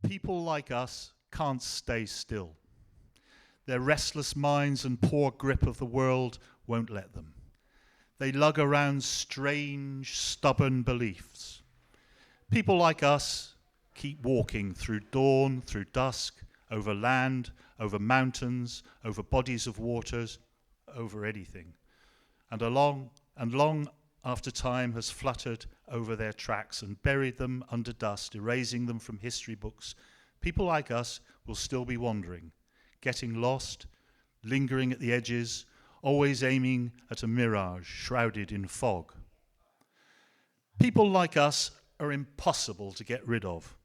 People like us can't stay still. Their restless minds and poor grip of the world won't let them. They lug around strange, stubborn beliefs. People like us keep walking through dawn, through dusk, over land, over mountains, over bodies of waters, over anything. And long after time has fluttered over their tracks and buried them under dust, erasing them from history books, people like us will still be wandering, getting lost, lingering at the edges, always aiming at a mirage shrouded in fog. People like us are impossible to get rid of.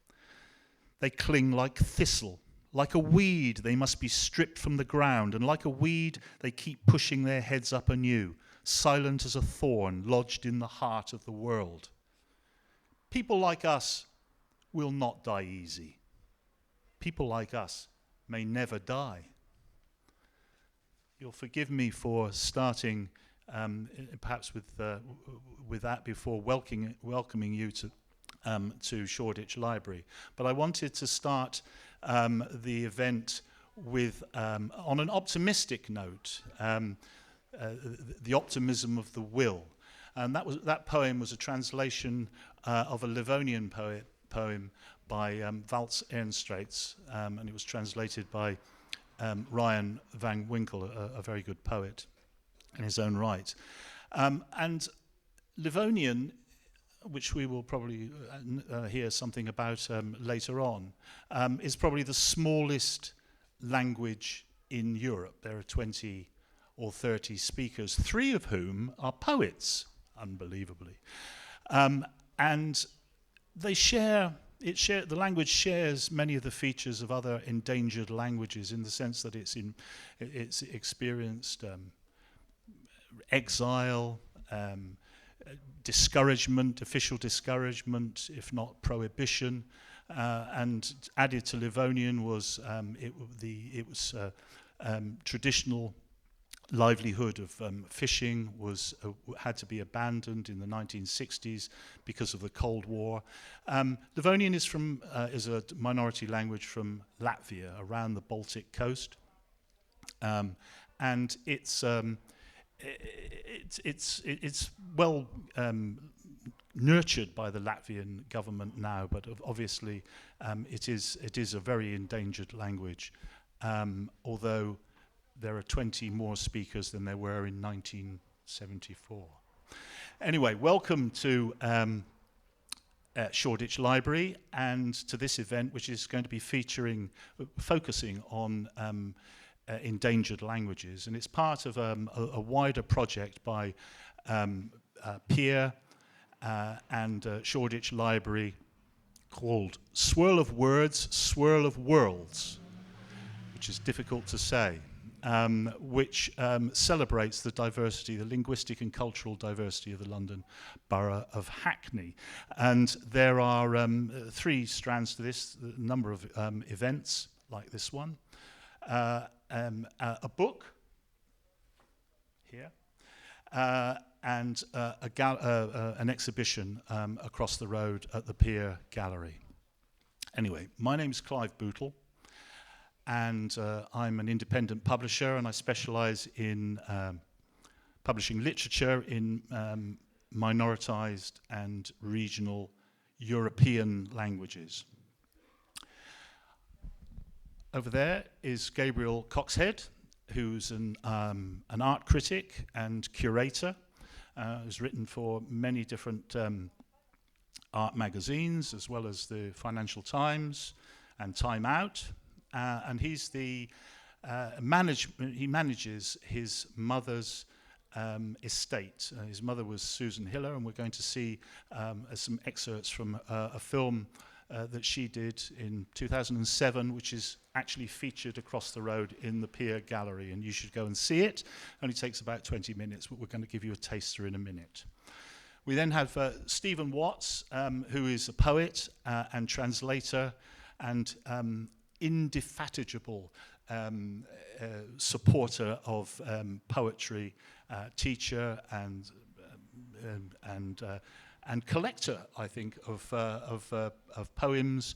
They cling like thistle. Like a weed, they must be stripped from the ground, and like a weed, they keep pushing their heads up anew, silent as a thorn lodged in the heart of the world. People like us will not die easy. People like us may never die. You'll forgive me for starting perhaps with that before welcoming you to Shoreditch Library. But I wanted to start the event with on an optimistic note, the optimism of the will. And that poem was a translation of a Livonian poem by Valts Ehrenstraets, and it was translated by Ryan van Winkle, a very good poet in his own right. And Livonian, which we will probably hear something about later on, is probably the smallest language in Europe. There are 20 or 30 speakers, 3 of whom are poets, unbelievably. And the language shares many of the features of other endangered languages in the sense that it's experienced exile, discouragement, official discouragement, if not prohibition, and added to Livonian was traditional livelihood of fishing had to be abandoned in the 1960s because of the Cold War. Livonian is a minority language from Latvia around the Baltic coast, and it's well nurtured by the Latvian government now, but obviously it is a very endangered language, although there are 20 more speakers than there were in 1974. Anyway, welcome to Shoreditch Library and to this event, which is going to be focusing on endangered languages. And it's part of a wider project by Peer and Shoreditch Library called Swirl of Words, Swirl of Worlds, which is difficult to say. Which celebrates the diversity, the linguistic and cultural diversity of the London Borough of Hackney. And there are 3 strands to this, a number of events like this one, a book here, and an exhibition across the road at the Pier Gallery. Anyway, my name's Clive Boutle. And I'm an independent publisher, and I specialize in publishing literature in minoritized and regional European languages. Over there is Gabriel Coxhead, who's an art critic and curator, who's written for many different art magazines, as well as the Financial Times and Time Out. And he's he manages his mother's estate. His mother was Susan Hiller, and we're going to see some excerpts from a film that she did in 2007, which is actually featured across the road in the Pier Gallery, and you should go and see it. Only takes about 20 minutes, but we're going to give you a taster in a minute. We then have Stephen Watts, who is a poet and translator and indefatigable supporter of poetry, teacher and collector, I think, of poems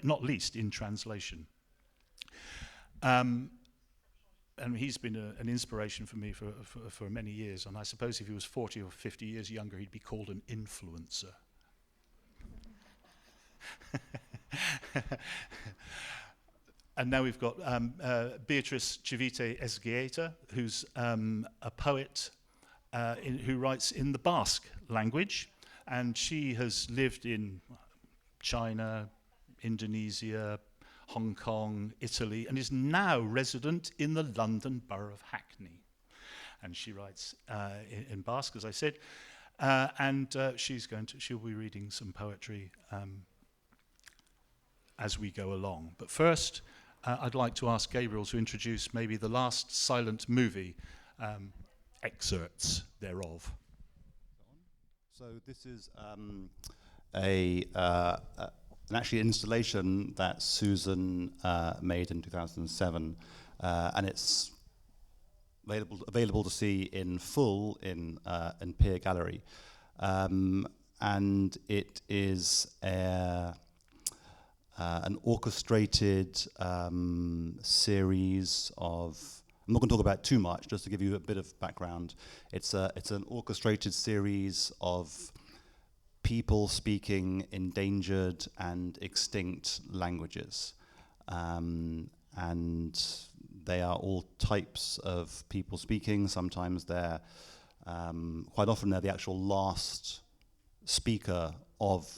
not least in translation. And he's been an inspiration for me for many years, and I suppose if he was 40 or 50 years younger, he'd be called an influencer. And now we've got Beatriz Ezkieta, who's a poet who writes in the Basque language, and she has lived in China, Indonesia, Hong Kong, Italy, and is now resident in the London Borough of Hackney. And she writes in Basque, as I said, and she'll be reading some poetry as we go along. But first, I'd like to ask Gabriel to introduce maybe the last silent movie, excerpts thereof. So this is actually an installation that Susan made in 2007, and it's available to see in full in Pier Gallery, and it is an orchestrated series of. I'm not going to talk about too much, just to give you a bit of background. It's an orchestrated series of people speaking endangered and extinct languages. And they are all types of people speaking. Sometimes they're, quite often they're the actual last speaker of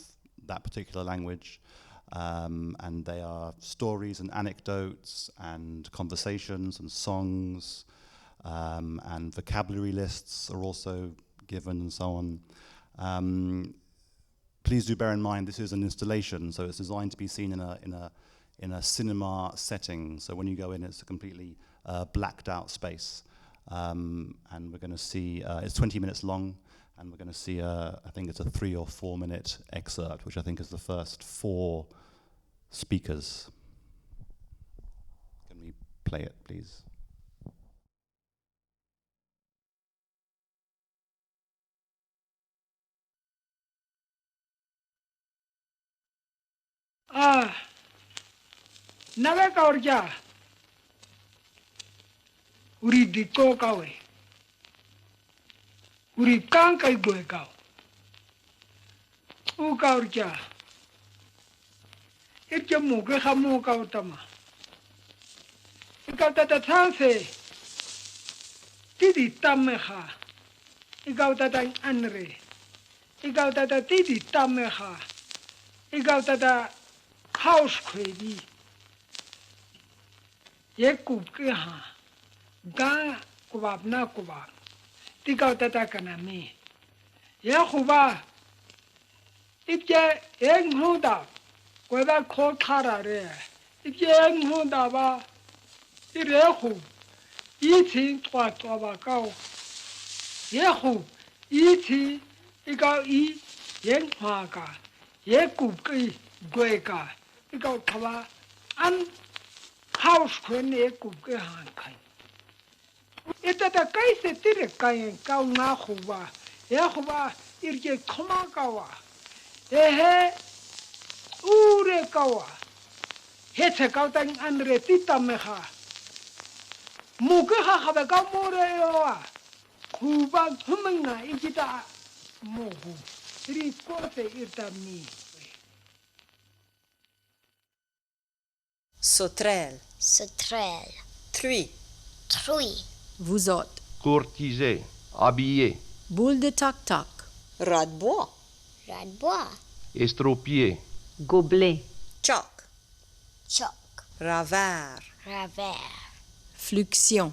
that particular language. And they are stories and anecdotes and conversations and songs, and vocabulary lists are also given and so on. Please do bear in mind this is an installation, so it's designed to be seen in a cinema setting. So when you go in, it's a completely blacked out space, and we're going to see. It's 20 minutes long, and we're going to see. I think it's a 3 or 4 minute excerpt, which I think is the first 4 speakers. Can we play it, please? Nave kaurja uri diko kawe uri kan kai goe kau u kaurja irja muge khamu kau tama ikau tata thanse tidi tamme kha ikau tata anre ikau tata tidi tamme kha ikau tata house khwedi ye kup ke ha ga kubab na kubab tikau tata kana me ya khuba ipje eng hoda kweba kho khara re ipje eng hoda ba ire khu yi thi twa twa ba kau ye khu yi thi ikau yi yen hwa ka ye kup ke gwe ka ikau thwa an house khone kup ke han khai eta ta kai se tire kai ka na khuba ya khuba irje khoma kawa ehe ure kawa he se ka ta an re tita me kha muke kha kha ka more wa khuba humna ikita mogu ri ko te irta mi Sauterelle. Sauterelle. Truie. Truie. Vous autres. Courtiser, habiller, Boule de tac-tac. Rat de bois. Rat de bois. estropier, Gobelet. Choc. Choc. Ravert. Ravert. Fluxion.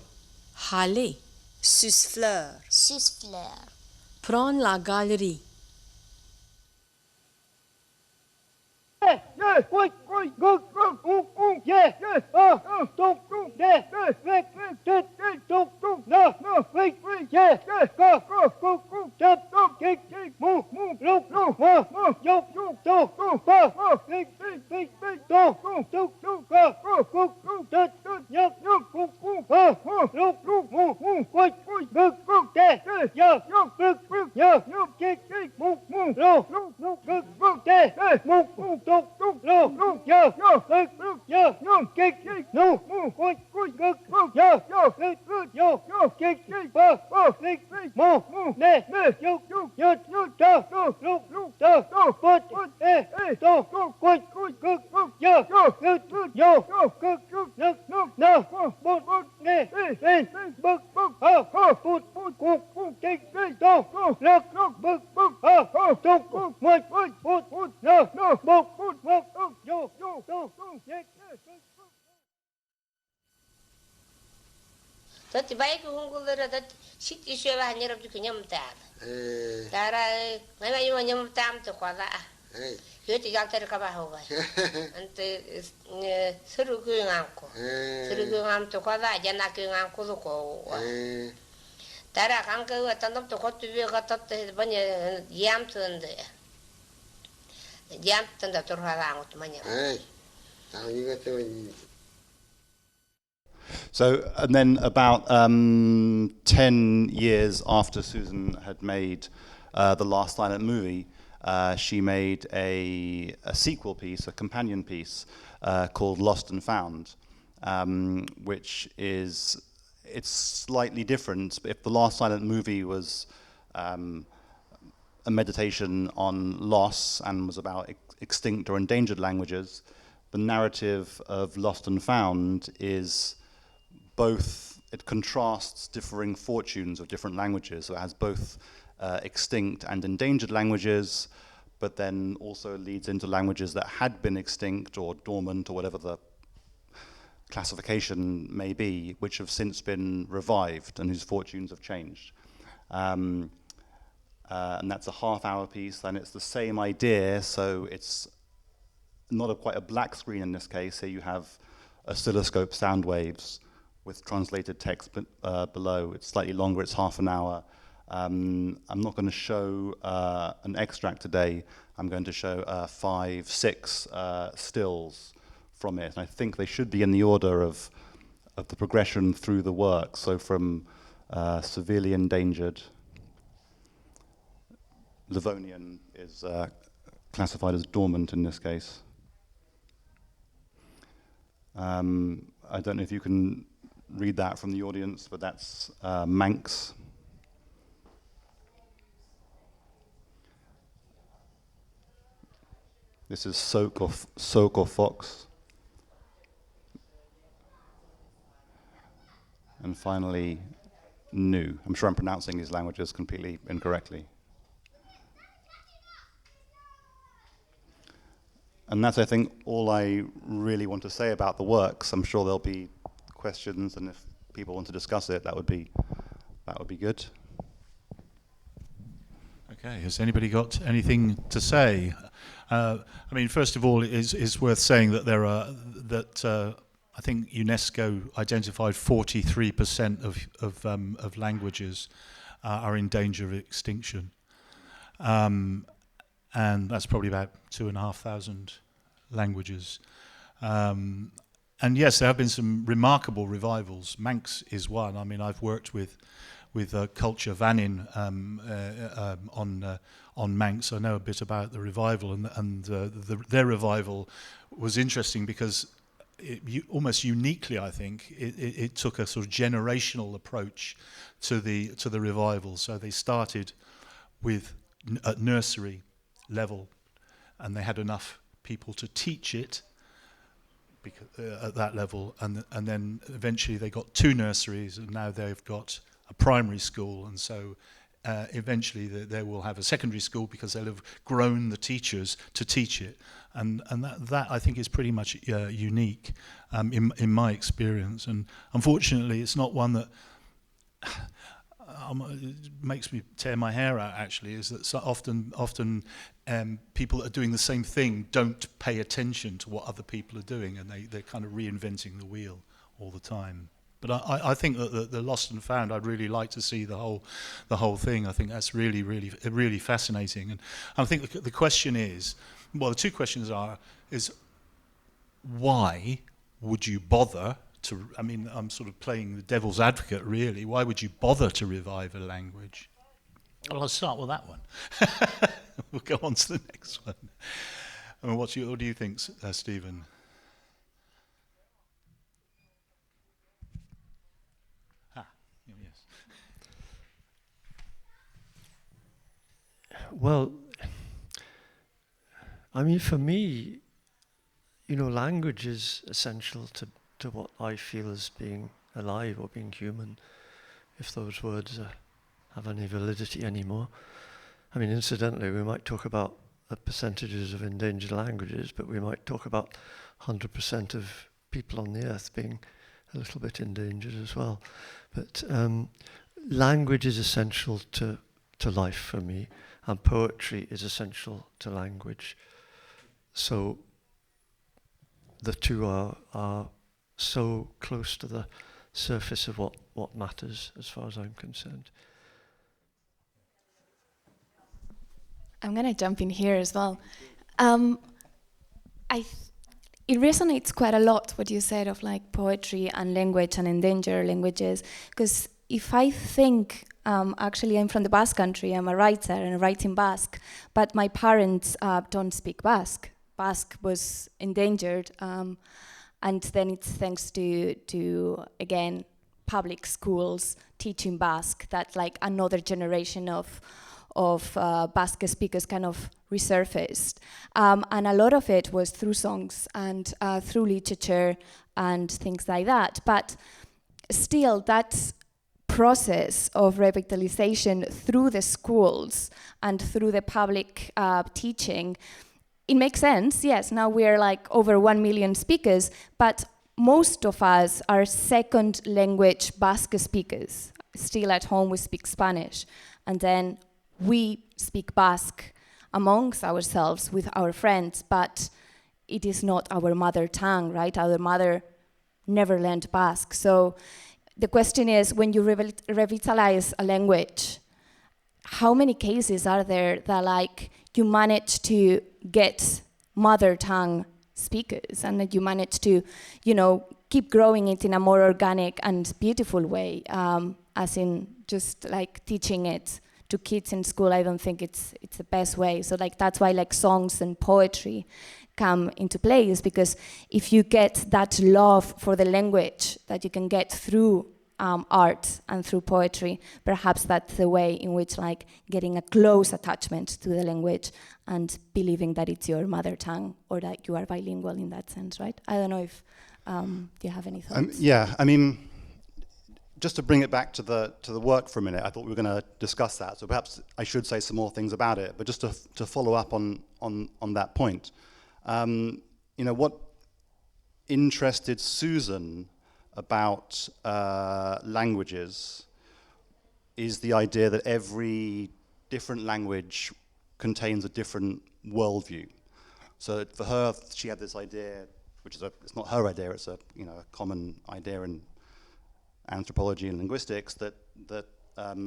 Haller. Suce-fleur. Suce-fleur. Prendre la galerie. Tati baik unggulara dat sit isu bah nyerap juga nyam tam. Tara ngai mai nyam tam tu kwala. Yo ti gal ter ka ba ho bai. Ante seru ku ngangko. Seru ku ngam tu kwala jana ku ngangko lu ko. Tara kan ka wa tanam tu khot bi ga tat banya yam tu ande. Yam tanda tur hala ngot manya. So, and then about 10 years after Susan had made the Last Silent Movie, she made a sequel piece, a companion piece called Lost and Found, which is, it's slightly different. If the Last Silent Movie was a meditation on loss and was about extinct or endangered languages, the narrative of Lost and Found is both, it contrasts differing fortunes of different languages. So it has both extinct and endangered languages, but then also leads into languages that had been extinct or dormant or whatever the classification may be, which have since been revived and whose fortunes have changed. And that's a half-hour piece, and it's the same idea, so it's not quite a black screen in this case. Here you have oscilloscope sound waves with translated text below. It's slightly longer, it's half an hour. I'm not going to show an extract today. I'm going to show 5, 6 stills from it. And I think they should be in the order of the progression through the work. So from severely endangered, Livonian is classified as dormant in this case. I don't know if you can read that from the audience, but that's Manx. This is soak or fox. And finally, Nu. I'm sure I'm pronouncing these languages completely incorrectly. And that's, I think, all I really want to say about the works. I'm sure there'll be questions, and if people want to discuss it, that would be good. Okay, has anybody got anything to say? I mean, first of all, it's worth saying that there are I think UNESCO identified 43% of languages are in danger of extinction, and that's probably about 2,500 languages. And yes, there have been some remarkable revivals. Manx is one. I mean, I've worked with Culture Vannin on Manx. I know a bit about the revival, and their revival was interesting because almost uniquely, I think, it took a sort of generational approach to the revival. So they started with at nursery level, and they had enough people to teach it at that level, and then eventually they got 2 nurseries, and now they've got a primary school, and so eventually they will have a secondary school because they'll have grown the teachers to teach it, and that I think is pretty much unique in my experience. And unfortunately, it's not one that it makes me tear my hair out. Actually, is that so often people that are doing the same thing don't pay attention to what other people are doing, and they're kind of reinventing the wheel all the time. But I think that the Lost and Found, I'd really like to see the whole thing. I think that's really fascinating. And I think the question is, well, the 2 questions is why would you bother to? I mean, I'm sort of playing the devil's advocate, really. Why would you bother to revive a language? Well, I'll start with that one. We'll go on to the next one. I mean, what do you think, Stephen? Yes. Well, I mean, for me, language is essential to what I feel as being alive or being human, if those words have any validity anymore. I mean, incidentally, we might talk about the percentages of endangered languages, but we might talk about 100% of people on the earth being a little bit endangered as well. But language is essential to life for me, and poetry is essential to language. So the two are so close to the surface of what matters, as far as I'm concerned. I'm going to jump in here as well. It resonates quite a lot what you said of like poetry and language and endangered languages, because if I think, actually I'm from the Basque country, I'm a writer and I write in Basque, but my parents don't speak Basque. Basque was endangered, and then it's thanks to again, public schools teaching Basque that like another generation of Basque speakers kind of resurfaced. And a lot of it was through songs and through literature and things like that. But still, that process of revitalization through the schools and through the public teaching, it makes sense. Yes, now we're like over 1 million speakers, but most of us are second language Basque speakers. Still at home we speak Spanish, and then we speak Basque amongst ourselves with our friends, but it is not our mother tongue, right? Our mother never learned Basque. So the question is, when you revitalize a language, how many cases are there that like you manage to get mother tongue speakers and that you manage to, keep growing it in a more organic and beautiful way, as in just like teaching it to kids in school? I don't think it's the best way. So like that's why like songs and poetry come into place, because if you get that love for the language that you can get through art and through poetry, perhaps that's the way in which like getting a close attachment to the language and believing that it's your mother tongue or that you are bilingual in that sense, right? I don't know if you have any thoughts. Yeah, I mean, just to bring it back to the work for a minute, I thought we were going to discuss that, so perhaps I should say some more things about it. But just to follow up on that point, what interested Susan about languages is the idea that every different language contains a different worldview. So for her, she had this idea, which is it's not her idea, it's a common idea in anthropology and linguistics, that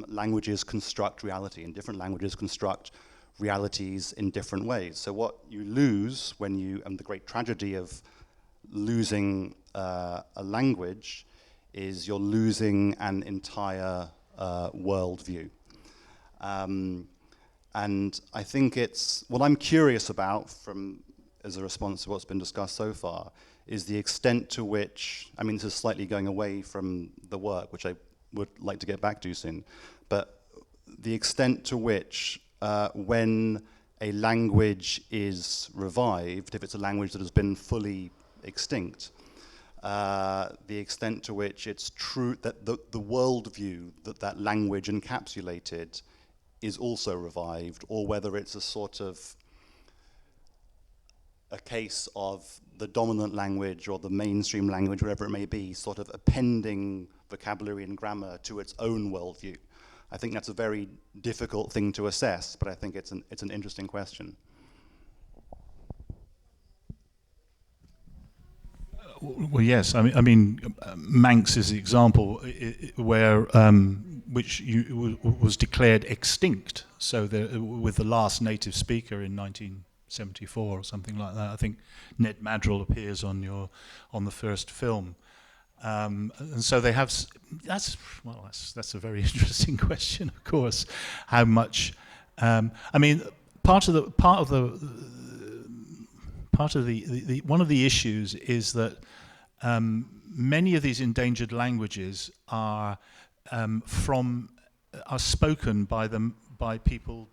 languages construct reality, and different languages construct realities in different ways. So what you lose and the great tragedy of losing a language is you're losing an entire worldview. And I think what I'm curious about, as a response to what's been discussed so far, is the extent to which, I mean, this is slightly going away from the work, which I would like to get back to soon, but the extent to which when a language is revived, if it's a language that has been fully extinct, the extent to which it's true that the worldview that language encapsulated is also revived, or whether it's a sort of a case of the dominant language or the mainstream language, whatever it may be, sort of appending vocabulary and grammar to its own worldview. I think that's a very difficult thing to assess, but I think it's an interesting question. Well, yes. I mean, Manx is the example where which was declared extinct. So with the last native speaker in 1974 or something like that. I think Ned Madrill appears on the first film, and so they have. That's a very interesting question, of course. How much? I mean, part of the one of the issues is that many of these endangered languages are spoken by people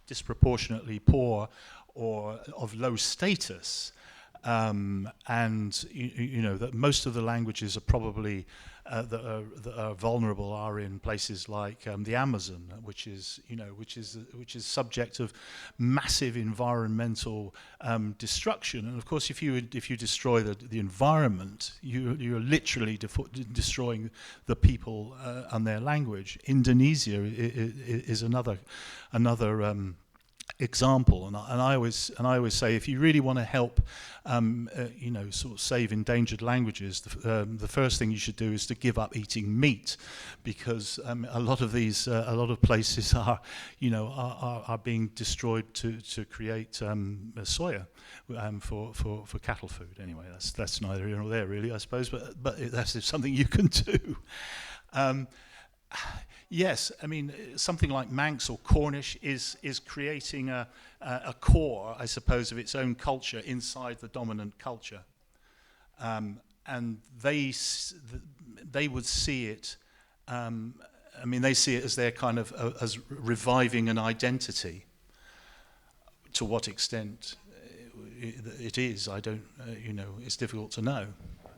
disproportionately poor or of low status, and you know that most of the languages are probably that are vulnerable are in places like the Amazon, which is subject of massive environmental destruction. And of course, if you destroy the environment, you're literally destroying the people and their language. Indonesia is another example, and I always say, if you really want to help, sort of save endangered languages, the first thing you should do is to give up eating meat, because a lot of places are being destroyed to create soya for cattle food. Anyway, that's neither here nor there really, I suppose, but that's something you can do. Yes, I mean, something like Manx or Cornish is creating a core, I suppose, of its own culture inside the dominant culture, and they would see it. They see it as their kind of as reviving an identity. To what extent it is, I don't. It's difficult to know.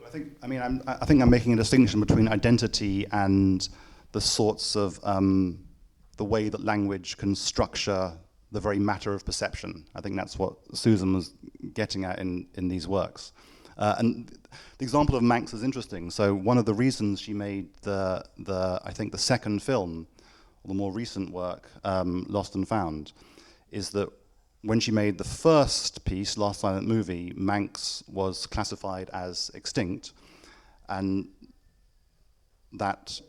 I think I'm making a distinction between identity and the sorts of the way that language can structure the very matter of perception. I think that's what Susan was getting at in these works. And the example of Manx is interesting. So one of the reasons she made I think the second film, or the more recent work, Lost and Found, is that when she made the first piece, Last Silent Movie, Manx was classified as extinct, and that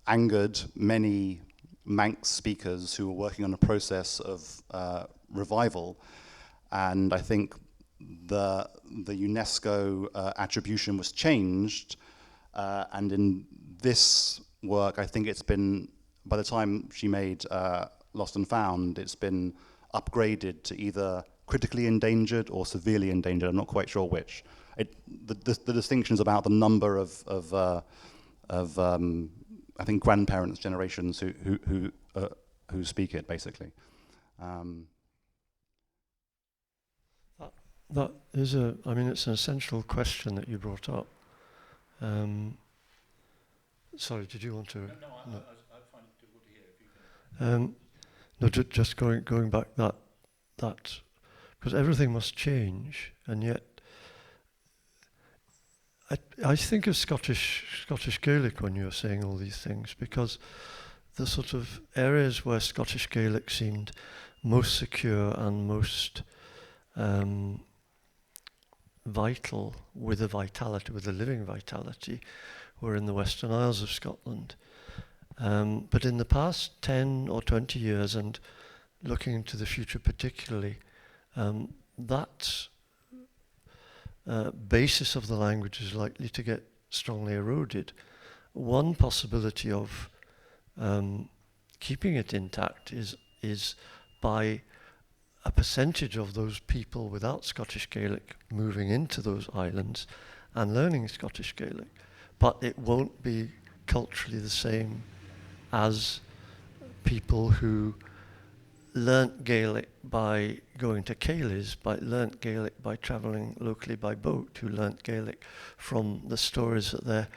angered many Manx speakers who were working on a process of revival, and I think the UNESCO attribution was changed, and in this work, I think it's been, by the time she made Lost and Found, it's been upgraded to either critically endangered or severely endangered. I'm not quite sure which. The distinction is about the number of I think grandparents' generations who speak it, basically. That is it's an essential question that you brought up. Sorry, did you want to? No, I find it difficult to hear if you can. No, just going back that because everything must change, and yet I think of Scottish Gaelic when you're saying all these things, because the sort of areas where Scottish Gaelic seemed most secure and most vital, with a living vitality, were in the Western Isles of Scotland. But in the past 10 or 20 years, and looking into the future particularly, that basis of the language is likely to get strongly eroded. One possibility of keeping it intact is by a percentage of those people without Scottish Gaelic moving into those islands and learning Scottish Gaelic. But it won't be culturally the same as people who learnt Gaelic by going to Céilís, learnt Gaelic by travelling locally by boat, who learnt Gaelic from the stories that their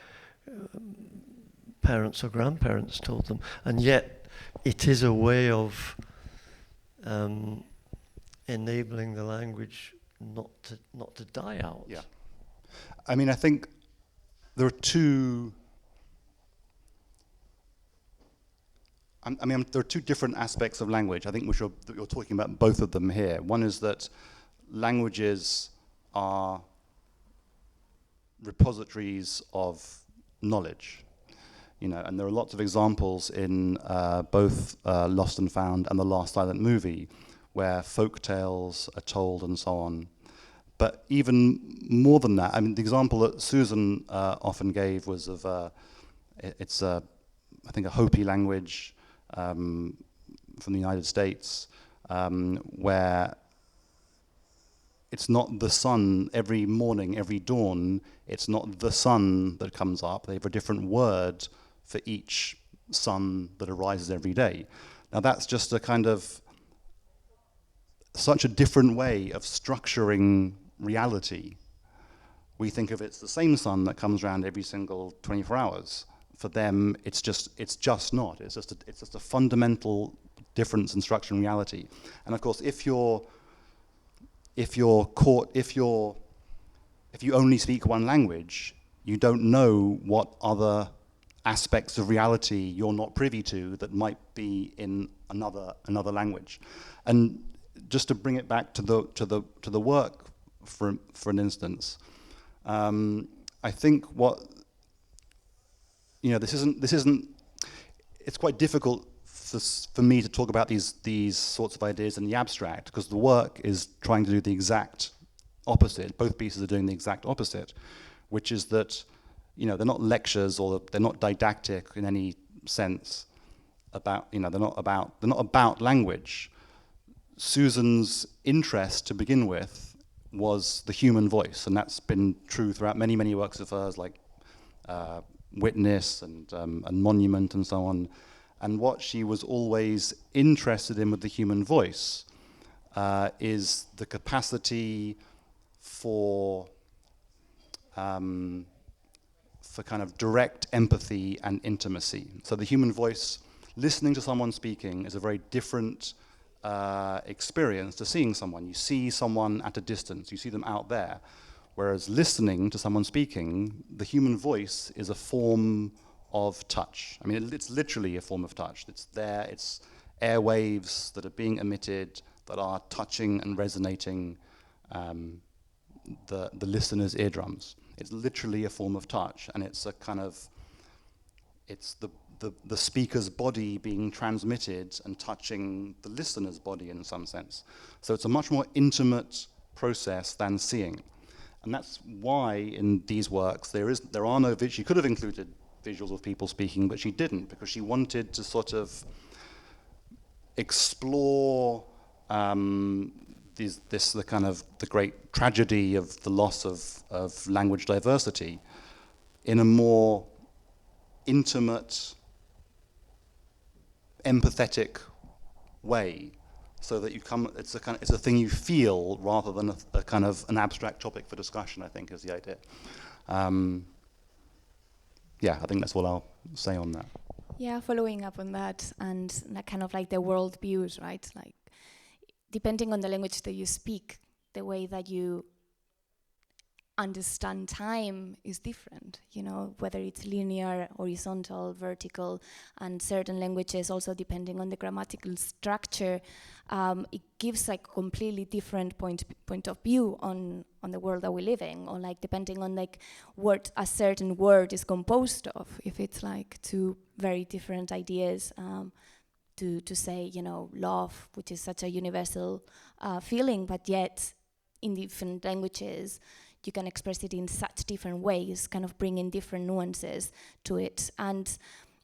parents or grandparents told them. And yet it is a way of enabling the language not to die out. Yeah. I mean, I think there are two... there are two different aspects of language. I think you're talking about both of them here. One is that languages are repositories of knowledge, and there are lots of examples in both Lost and Found and The Last Silent Movie where folk tales are told and so on. But even more than that, the example that Susan often gave was of, I think, a Hopi language from the United States, where it's not the sun every morning, every dawn. It's not the sun that comes up. They have a different word for each sun that arises every day. Now that's just a kind of such a different way of structuring reality. We think of it's the same sun that comes around every single 24 hours. For them, it's just not. It's just a fundamental difference in structuring reality. And of course, if you only speak one language, you don't know what other aspects of reality you're not privy to that might be in another language. And just to bring it back to the work for an instance, I think what this isn't. It's quite difficult for me to talk about these sorts of ideas in the abstract, because the work is trying to do the exact opposite. Both pieces are doing the exact opposite, which is that they're not lectures or they're not didactic in any sense. They're not about language. Susan's interest to begin with was the human voice, and that's been true throughout many, many works of hers, like Witness and Monument and so on. And what she was always interested in with the human voice is the capacity for kind of direct empathy and intimacy. So the human voice, listening to someone speaking, is a very different experience to seeing someone. You see someone at a distance, you see them out there. Whereas listening to someone speaking, the human voice is a form of touch. I mean, it's literally a form of touch. It's there, it's airwaves that are being emitted that are touching and resonating the listener's eardrums. It's literally a form of touch, and it's a kind of, it's the speaker's body being transmitted and touching the listener's body in some sense. So it's a much more intimate process than seeing. And that's why in these works there are no visuals. She could have included visuals of people speaking, but she didn't, because she wanted to sort of explore the great tragedy of the loss of language diversity in a more intimate, empathetic way, so that it's a thing you feel rather than a kind of an abstract topic for discussion, I think is the idea. I think that's what I'll say on that. Yeah, following up on that, and kind of like the world views, right? Like, depending on the language that you speak, the way that you understand time is different, whether it's linear, horizontal, vertical, and certain languages also, depending on the grammatical structure, it gives like completely different point of view on the world that we live in, or like depending on like what a certain word is composed of. If it's like two very different ideas, to say, love, which is such a universal feeling, but yet in different languages you can express it in such different ways, kind of bringing different nuances to it. And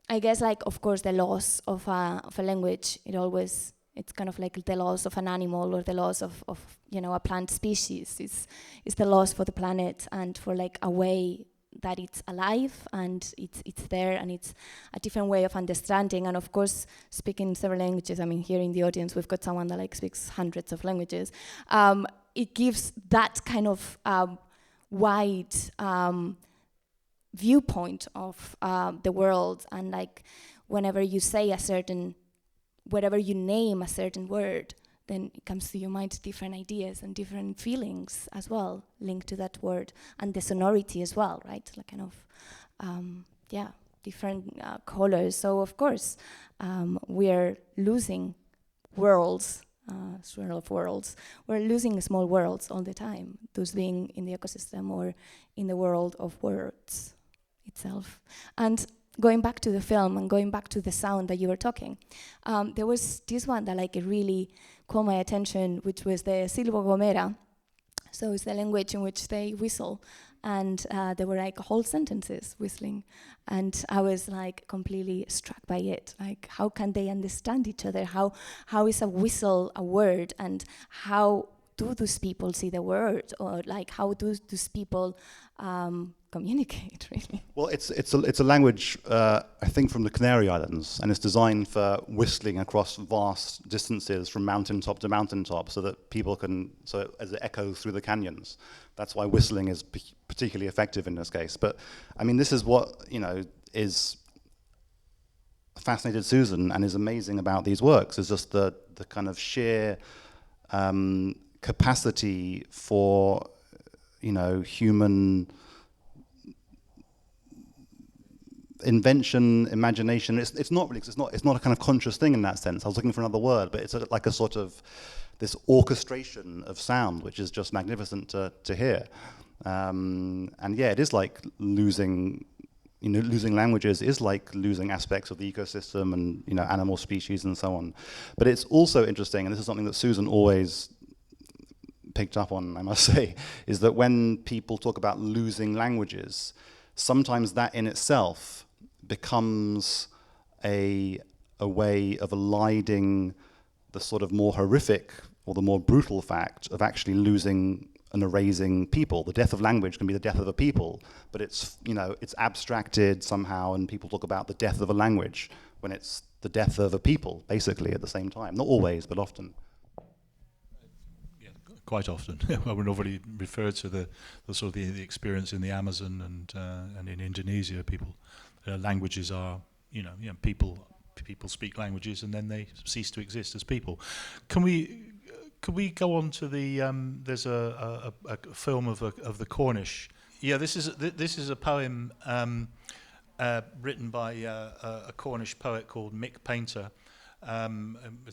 I guess, like, of course, the loss of a language, it's kind of like the loss of an animal or the loss of a plant species. It's the loss for the planet and for like a way that it's alive and it's there, and it's a different way of understanding. And of course, speaking several languages, I mean, here in the audience we've got someone that like speaks hundreds of languages. It gives that kind of wide viewpoint of the world, and like whenever you name a certain word, then it comes to your mind different ideas and different feelings as well linked to that word, and the sonority as well, right? Like kind of different colors. So of course we're losing worlds. Swirl of worlds. We're losing small worlds all the time, those being in the ecosystem or in the world of words itself. And going back to the film and going back to the sound that you were talking, there was this one that like it really caught my attention, which was the Silvo Gomera. So it's the language in which they whistle, and there were like whole sentences whistling, and I was like completely struck by it. Like, how can they understand each other? How is a whistle a word, and how do those people see the world, or like how do those people communicate, really? Well, it's a language, I think, from the Canary Islands, and it's designed for whistling across vast distances from mountaintop to mountaintop, so that people can, as it echoes through the canyons. That's why whistling is particularly effective in this case. But I mean, this is what is fascinated Susan and is amazing about these works, is just the kind of sheer capacity for human invention, imagination. It's not really, it's not a kind of conscious thing in that sense. I was looking for another word, but it's like a sort of this orchestration of sound, which is just magnificent to hear. And yeah, it is like losing languages is like losing aspects of the ecosystem and animal species and so on. But it's also interesting, and this is something that Susan always picked up on, I must say, is that when people talk about losing languages, sometimes that in itself becomes a way of eliding the sort of more horrific or the more brutal fact of actually losing and erasing people. The death of language can be the death of a people, but it's abstracted somehow, and people talk about the death of a language when it's the death of a people, basically, at the same time. Not always, but often. Yeah, quite often. We've already referred to the sort of the experience in the Amazon and in Indonesia. People, languages are, people speak languages and then they cease to exist as people. Can we go on to the? There's a film of the Cornish. Yeah, this is a poem written by a Cornish poet called Mick Painter, a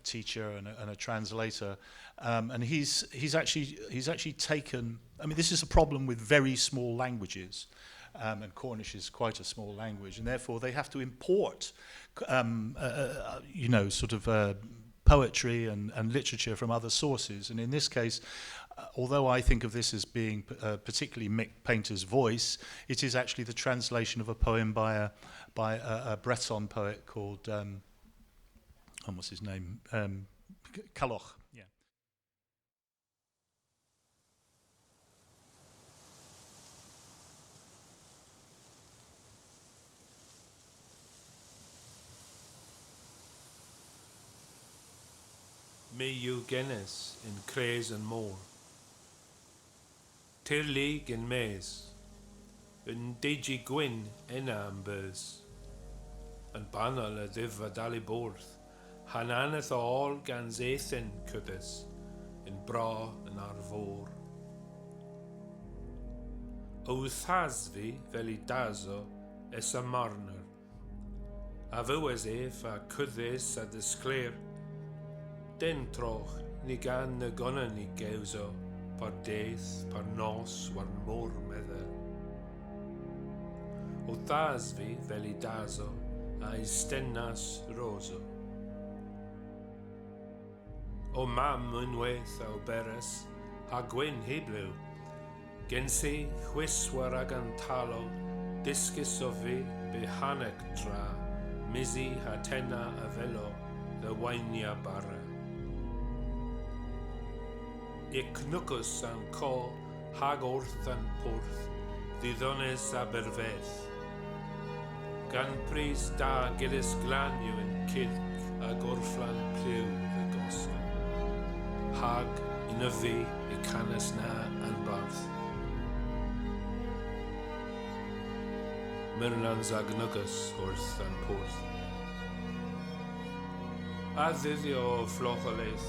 teacher and a translator, and he's actually taken. I mean, this is a problem with very small languages, and Cornish is quite a small language, and therefore they have to import, sort of. Poetry and literature from other sources, and in this case, although I think of this as being particularly Mick Painter's voice, it is actually the translation of a poem by a Breton poet called what's his name, Caloch. Yeah. Me you Guinness in craze and more. Tir league in maze, un digi gwyn in ambers, and banal a div a dali borth, hananeth all gans eithin cuddes, in bra and arvor. O thasvi veli dazo es a marner, a as if a cuddes a disclair. Den troch ni gan na gonna ni geuso, par deith, par nos, war mor medder. O thasvi veli dazo, a stennas roso. O mam unwaith o beres, ha gwyn heblew. Gensi chwis war agan talo, discus o fi be hanec tra, misi ha tenna a velo, the wainia barra. Icnucus an co, hag orth an porth, diddones aberfeth. Gan pris da gillis glaniw yn cilc a gorfflan pliw the gosla. Hag un o fi I canes na an barth. Myrnans agnugus wrth an porth. A ddyddio o flocholaeth,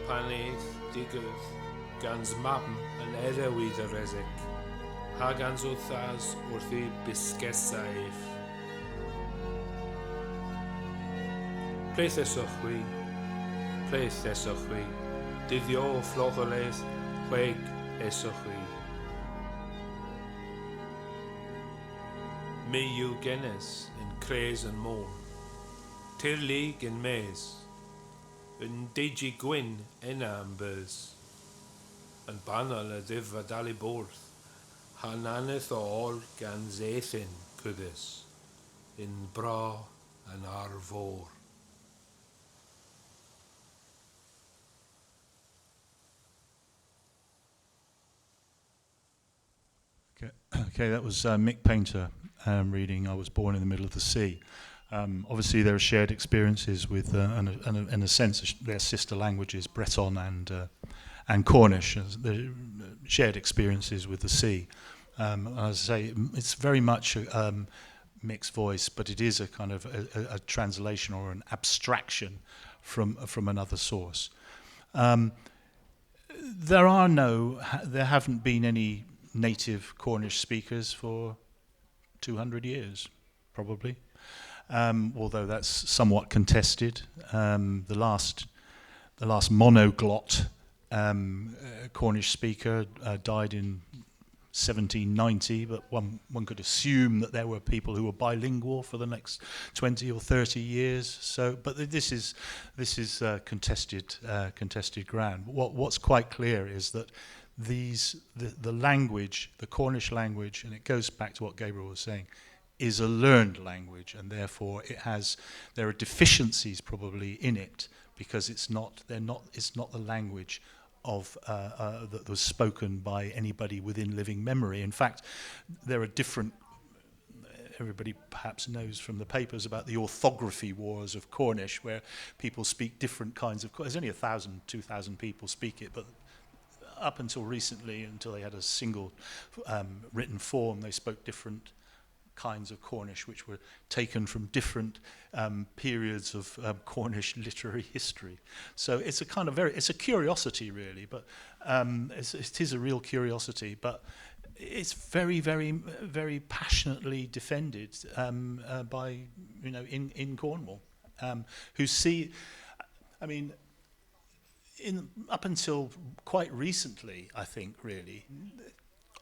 paneith, digwdd, gans mabn yn erewydd y resig, ha gans o thas wrth I bisgesa eif. Pleith esoch wi, dyddio o flocholaeth, chweg esoch wi. Me yw Guinness in craze and more, tir league in maze, yn deigi gwyn in ambers, yn banal a ddiv a dali borth, hananeth o all gan zeithyn cwddys, in bra an arfor. 'Tis Okay, that was Mick Painter reading I Was Born in the Middle of the Sea. Obviously there are shared experiences with, in a sense, their sister languages, Breton and Cornish, the shared experiences with the sea. As I say, it's very much Mick's voice, but it is a kind of a translation or an abstraction from another source. There haven't been any native Cornish speakers for 200 years, probably. Although that's somewhat contested. The last monoglot Cornish speaker died in 1790, but one could assume that there were people who were bilingual for the next 20 or 30 years. So, but this is contested ground. What's quite clear is that the language, the Cornish language, and it goes back to what Gabriel was saying, is a learned language, and therefore there are deficiencies probably in it because it's not the language of that was spoken by anybody within living memory. In fact, there are different. Everybody perhaps knows from the papers about the orthography wars of Cornish, where people speak different kinds of. There's only 1,000, 2,000 people speak it, but up until recently, until they had a single written form, they spoke different kinds of Cornish, which were taken from different periods of Cornish literary history. So it's a kind of it's a curiosity really, but it is a real curiosity, but it's very, very, very passionately defended by, in Cornwall, who see, I mean, up until quite recently, I think, really,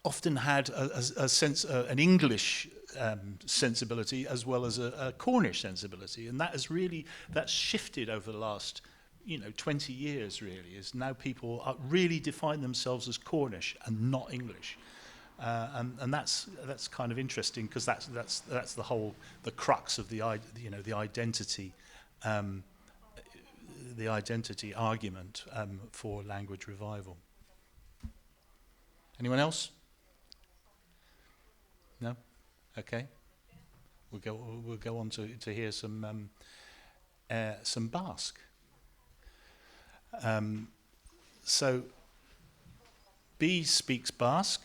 often had a sense, an English sensibility as well as a Cornish sensibility, and that's shifted over the last 20 years. Really, is now people really define themselves as Cornish and not English, and that's kind of interesting because that's the crux of the identity. The identity argument for language revival. Anyone else? No? Okay. We'll go on to hear some Basque. So B speaks Basque.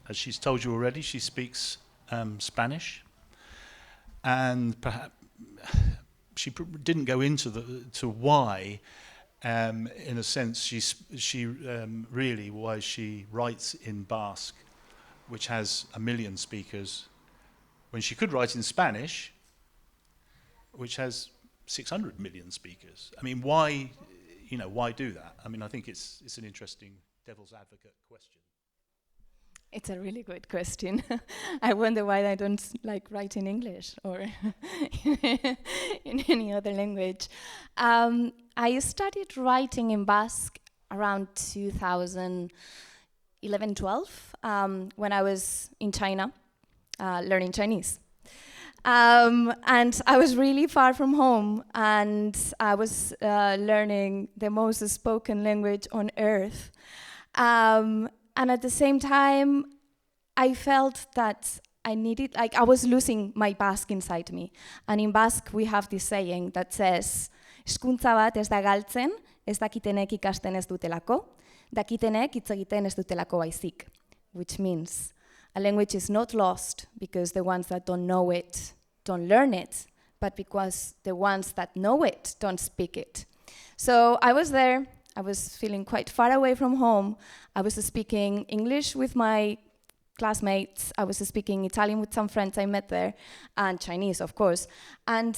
As she's told you already, she speaks Spanish, and perhaps she didn't go into why. In a sense, she really why she writes in Basque, which has 1 million speakers, when she could write in Spanish, which has 600 million speakers. I mean, why do that? I mean, I think it's an interesting devil's advocate question. It's a really good question. I wonder why I don't write in English or in any other language. I started writing in Basque around 2011-12 when I was in China learning Chinese. And I was really far from home, and I was learning the most spoken language on earth. And at the same time, I felt that I needed, I was losing my Basque inside me. And in Basque, we have this saying that says, "Hizkuntza bat ez da galtzen, ez dakitenek ikasten ez dutelako, dakitenek hitz egiten ez dutelako baizik," which means a language is not lost because the ones that don't know it don't learn it, but because the ones that know it don't speak it. So I was there. I was feeling quite far away from home. I was speaking English with my classmates. I was speaking Italian with some friends I met there, and Chinese, of course. And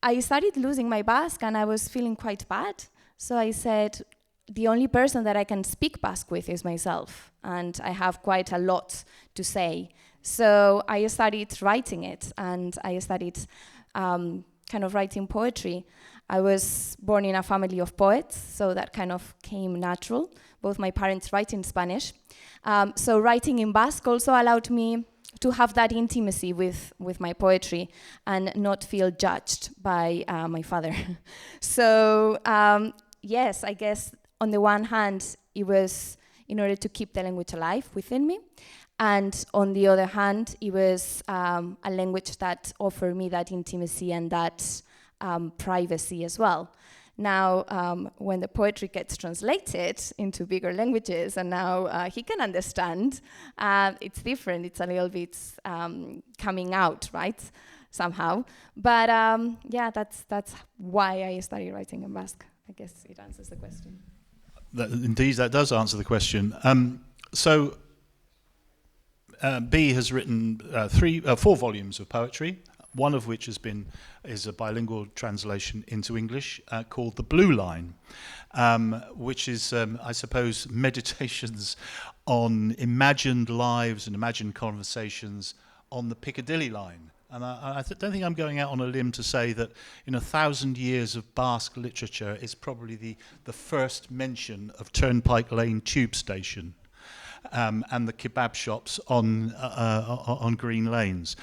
I started losing my Basque, and I was feeling quite bad. So I said, the only person that I can speak Basque with is myself, and I have quite a lot to say. So I started writing it, and I started kind of writing poetry. I was born in a family of poets, so that kind of came natural. Both my parents write in Spanish. So writing in Basque also allowed me to have that intimacy with my poetry and not feel judged by my father. So yes, I guess on the one hand, it was in order to keep the language alive within me. And on the other hand, it was a language that offered me that intimacy and that privacy as well. Now, when the poetry gets translated into bigger languages, and now he can understand, it's different. It's a little bit coming out, right, somehow. But yeah, that's why I started writing in Basque. I guess it answers the question. Indeed, that does answer the question. So B has written 4 volumes of poetry, one of which is a bilingual translation into English called The Blue Line, which is, I suppose, meditations on imagined lives and imagined conversations on the Piccadilly line. And I don't think I'm going out on a limb to say that in 1,000 years of Basque literature is probably the first mention of Turnpike Lane tube station and the kebab shops on green lanes.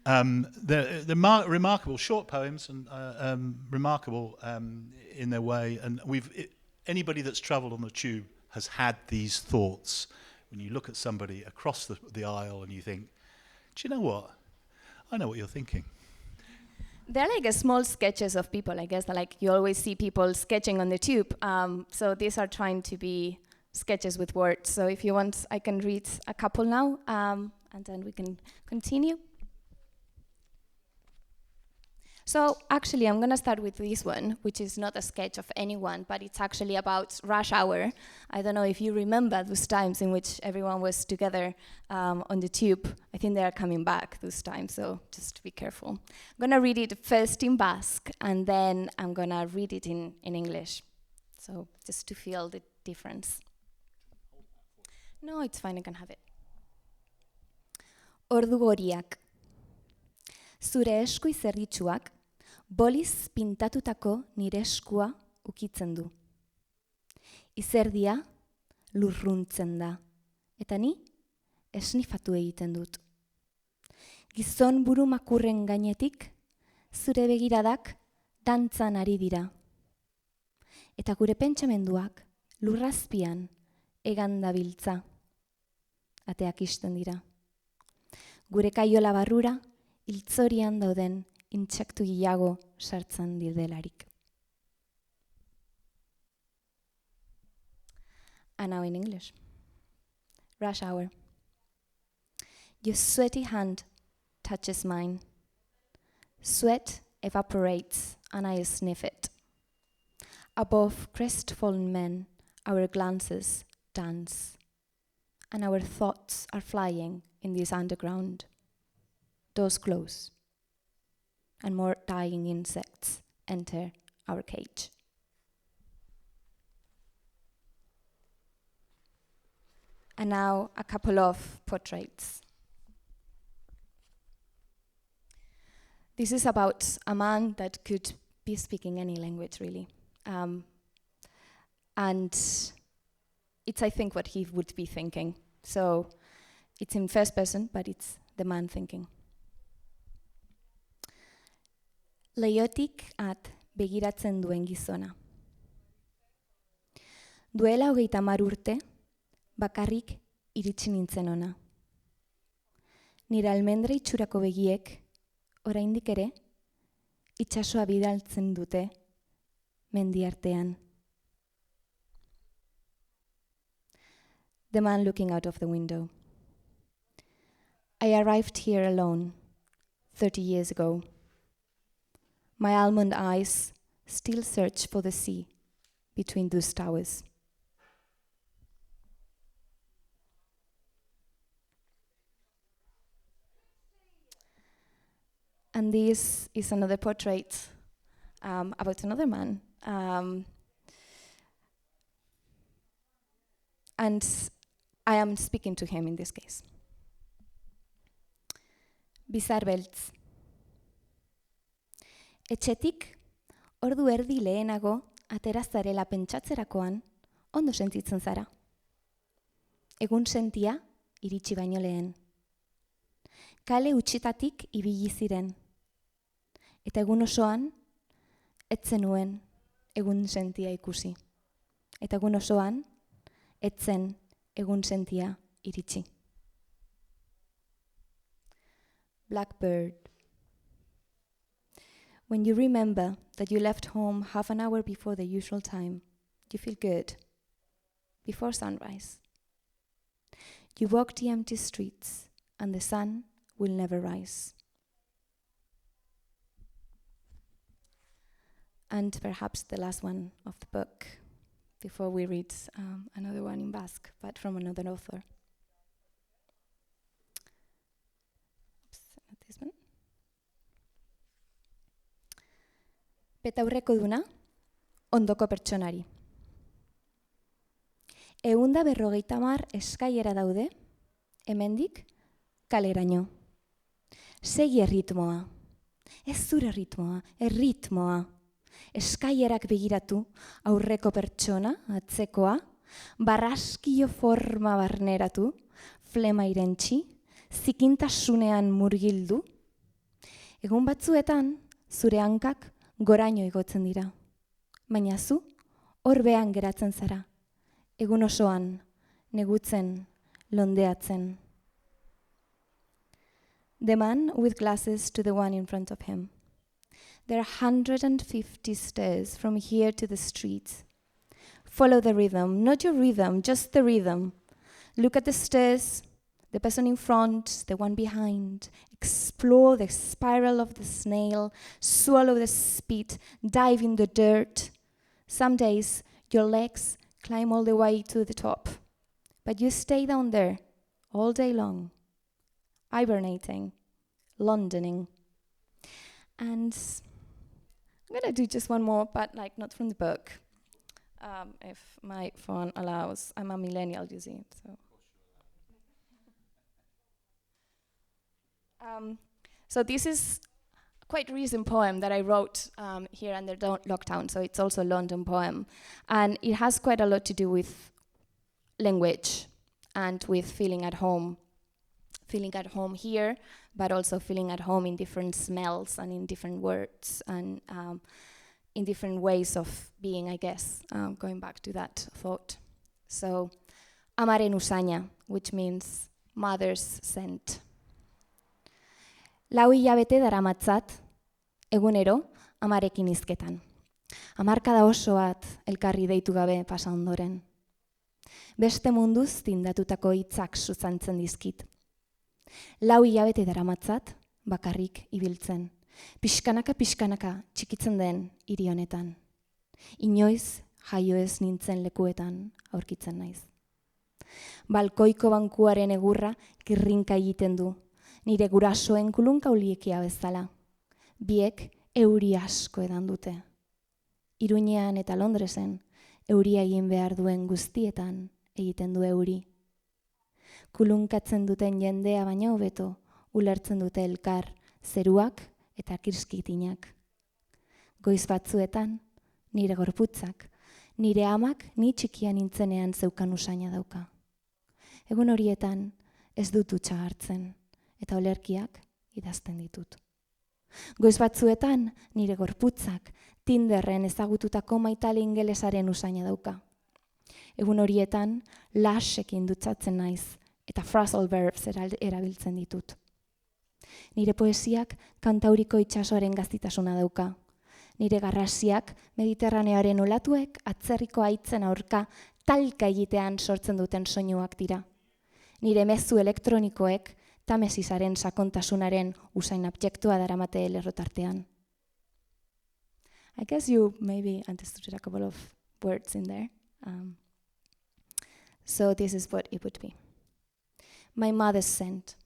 They're remarkable short poems and remarkable in their way. And anybody that's travelled on the tube has had these thoughts. When you look at somebody across the aisle and you think, do you know what? I know what you're thinking. They're like small sketches of people, I guess. Like you always see people sketching on the tube. So these are trying to be sketches with words. So if you want, I can read a couple now, and then we can continue. So actually, I'm going to start with this one, which is not a sketch of anyone, but it's actually about rush hour. I don't know if you remember those times in which everyone was together on the tube. I think they are coming back those times, so just be careful. I'm going to read it first in Basque, and then I'm going to read it in English. So just to feel the difference. No, it's fine, I can have it. Ordu goriak. Zure esku izerritsuak, boliz pintatutako nire eskua ukitzen du. Izerdia lurruntzen da, eta ni esnifatu egiten dut. Gizon buru makurren gainetik, zure begiradak dantzan ari dira. Eta gure pentsamenduak lurrazpian egan dabiltza. Ateak isten dira. Gure kaiola barrura, iltzorian dauden intsektu gehiago sartzen direlarik. And now in English. Rush hour. Your sweaty hand touches mine. Sweat evaporates and I sniff it. Above crestfallen men, our glances dance. And our thoughts are flying in this underground. Doors close, and more dying insects enter our cage. And now a couple of portraits. This is about a man that could be speaking any language, really. And it's, I think, what he would be thinking. So it's in first person, but it's the man thinking. Leiotik at begiratzen duen gizona. Duela 30 urte, bakarrik iritsi nintzen ona. Nire almendra itxurako begiek, oraindik ere, itsasoa bidaltzen dute mendi artean. The man looking out of the window. I arrived here alone 30 years ago. My almond eyes still search for the sea between those towers. And this is another portrait about another man. And I am speaking to him in this case. Bizar beltz. Etxetik, ordu erdi lehenago, atera zarela pentsatzerakoan, ondo sentitzen zara. Egun sentia, iritsi baino lehen. Kale utxitatik ibili ziren. Eta egun osoan, etzen nuen egun sentia ikusi. Eta egun osoan, etzen egun sentia iritsi. Blackbird. When you remember that you left home half an hour before the usual time, you feel good. Before sunrise. You walk the empty streets, and the sun will never rise. And perhaps the last one of the book, before we read another one in Basque, but from another author. Oops, not this one. Betaurreko duna, ondoko pertsonari. 150 eskaiera daude, hemendik kaleraino. Segi erritmoa. Ez zure ritmoa, erritmoa. Eskaierak begiratu, aurreko pertsona, atzekoa, barraskio forma barneratu, flema irentsi, zikintasunean murgildu. Egun batzuetan, zure hankak goraino igotzen dira. Baina zu, horbean geratzen zara. Egun osoan, negutzen, londeatzen. The man with glasses to the one in front of him. There are 150 stairs from here to the street. Follow the rhythm, not your rhythm, just the rhythm. Look at the stairs, the person in front, the one behind. Explore the spiral of the snail, swallow the spit, dive in the dirt. Some days, your legs climb all the way to the top, but you stay down there all day long, hibernating, Londoning. And I'm gonna do just one more, but like not from the book, if my phone allows. I'm a millennial, you see, so. So this is a quite recent poem that I wrote here under lockdown, so it's also a London poem. And it has quite a lot to do with language and with feeling at home here, but also feeling at home in different smells and in different words and in different ways of being, I guess, going back to that thought. So, amaren usaina, which means mother's scent. 4 hilabete daramatzat, egunero, amarekin hizketan. Hamarkada oso bat elkarri deitu gabe pasa ondoren. Beste munduz tindatutako hitzak zuzantzen dizkit. 4 hilabete daramatzat, bakarrik ibiltzen. Pixkanaka txikitzen den hiri honetan. Inoiz jaio ez nintzen lekuetan aurkitzen naiz. Balkoiko bankuaren egurra kirrinka egiten du, nire gurasoen kulunka uliekia bezala. Biek euri asko edan dute. Iruñean eta Londresen euria egin behar duen guztietan egiten du euri. Kulunkatzen duten jendea baina hobeto ulertzen dute elkar zeruak eta kirskitinak. Goiz batzuetan, nire gorputzak, nire amak ni txikia nintzenean zeukan usaina dauka. Egun horietan ez dut utxa hartzen, eta olerkiak idazten ditut. Goiz batzuetan, nire gorputzak, Tinderren ezagututako maitale ingelesaren usaina dauka. Egun horietan, lasekin dutzatzen naiz, eta phrasal verbs erabiltzen ditut. Nire poesiak kantauriko itsasoaren gaztitasuna dauka. Nire garrasiak Mediterraneoaren olatuek atzerriko haitzen aurka talka egitean sortzen duten soinuak dira. Nire mezu elektronikoek Tamesisaren sakontasunaren usain abjektua daramate lerrotartean. I guess you maybe understood a couple of words in there. So this is what it would be. My mother's scent.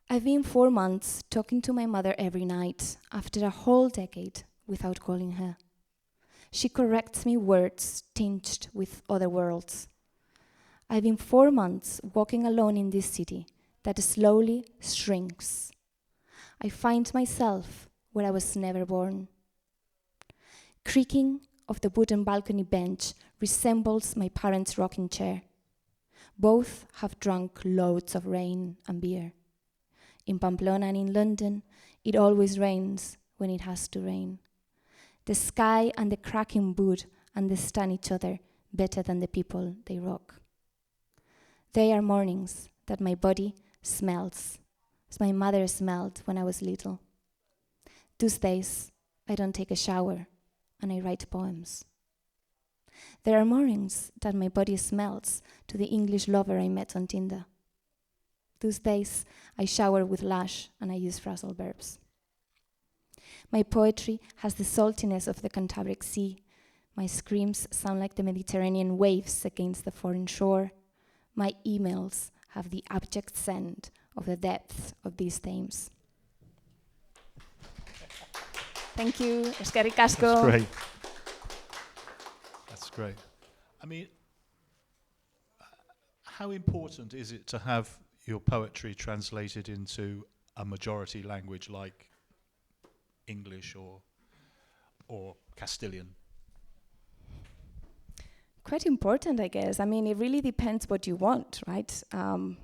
I've been 4 months talking to my mother every night after a whole decade without calling her. She corrects me words tinged with other worlds. I've been 4 months walking alone in this city that slowly shrinks. I find myself where I was never born. Creaking of the wooden balcony bench resembles my parents' rocking chair. Both have drunk loads of rain and beer. In Pamplona and in London, it always rains when it has to rain. The sky and the cracking wood understand each other better than the people they rock. They are mornings that my body smells, as my mother smelled when I was little. These days, I don't take a shower and I write poems. There are mornings that my body smells to the English lover I met on Tinder. These days, I shower with Lush and I use phrasal verbs. My poetry has the saltiness of the Cantabric Sea. My screams sound like the Mediterranean waves against the foreign shore. My emails have the abject scent of the depths of these Thames. Thank you. Eskerrik asko. That's great. That's great. I mean, how important is it to have your poetry translated into a majority language like English or Castilian? Quite important, I guess. I mean, it really depends what you want, right? In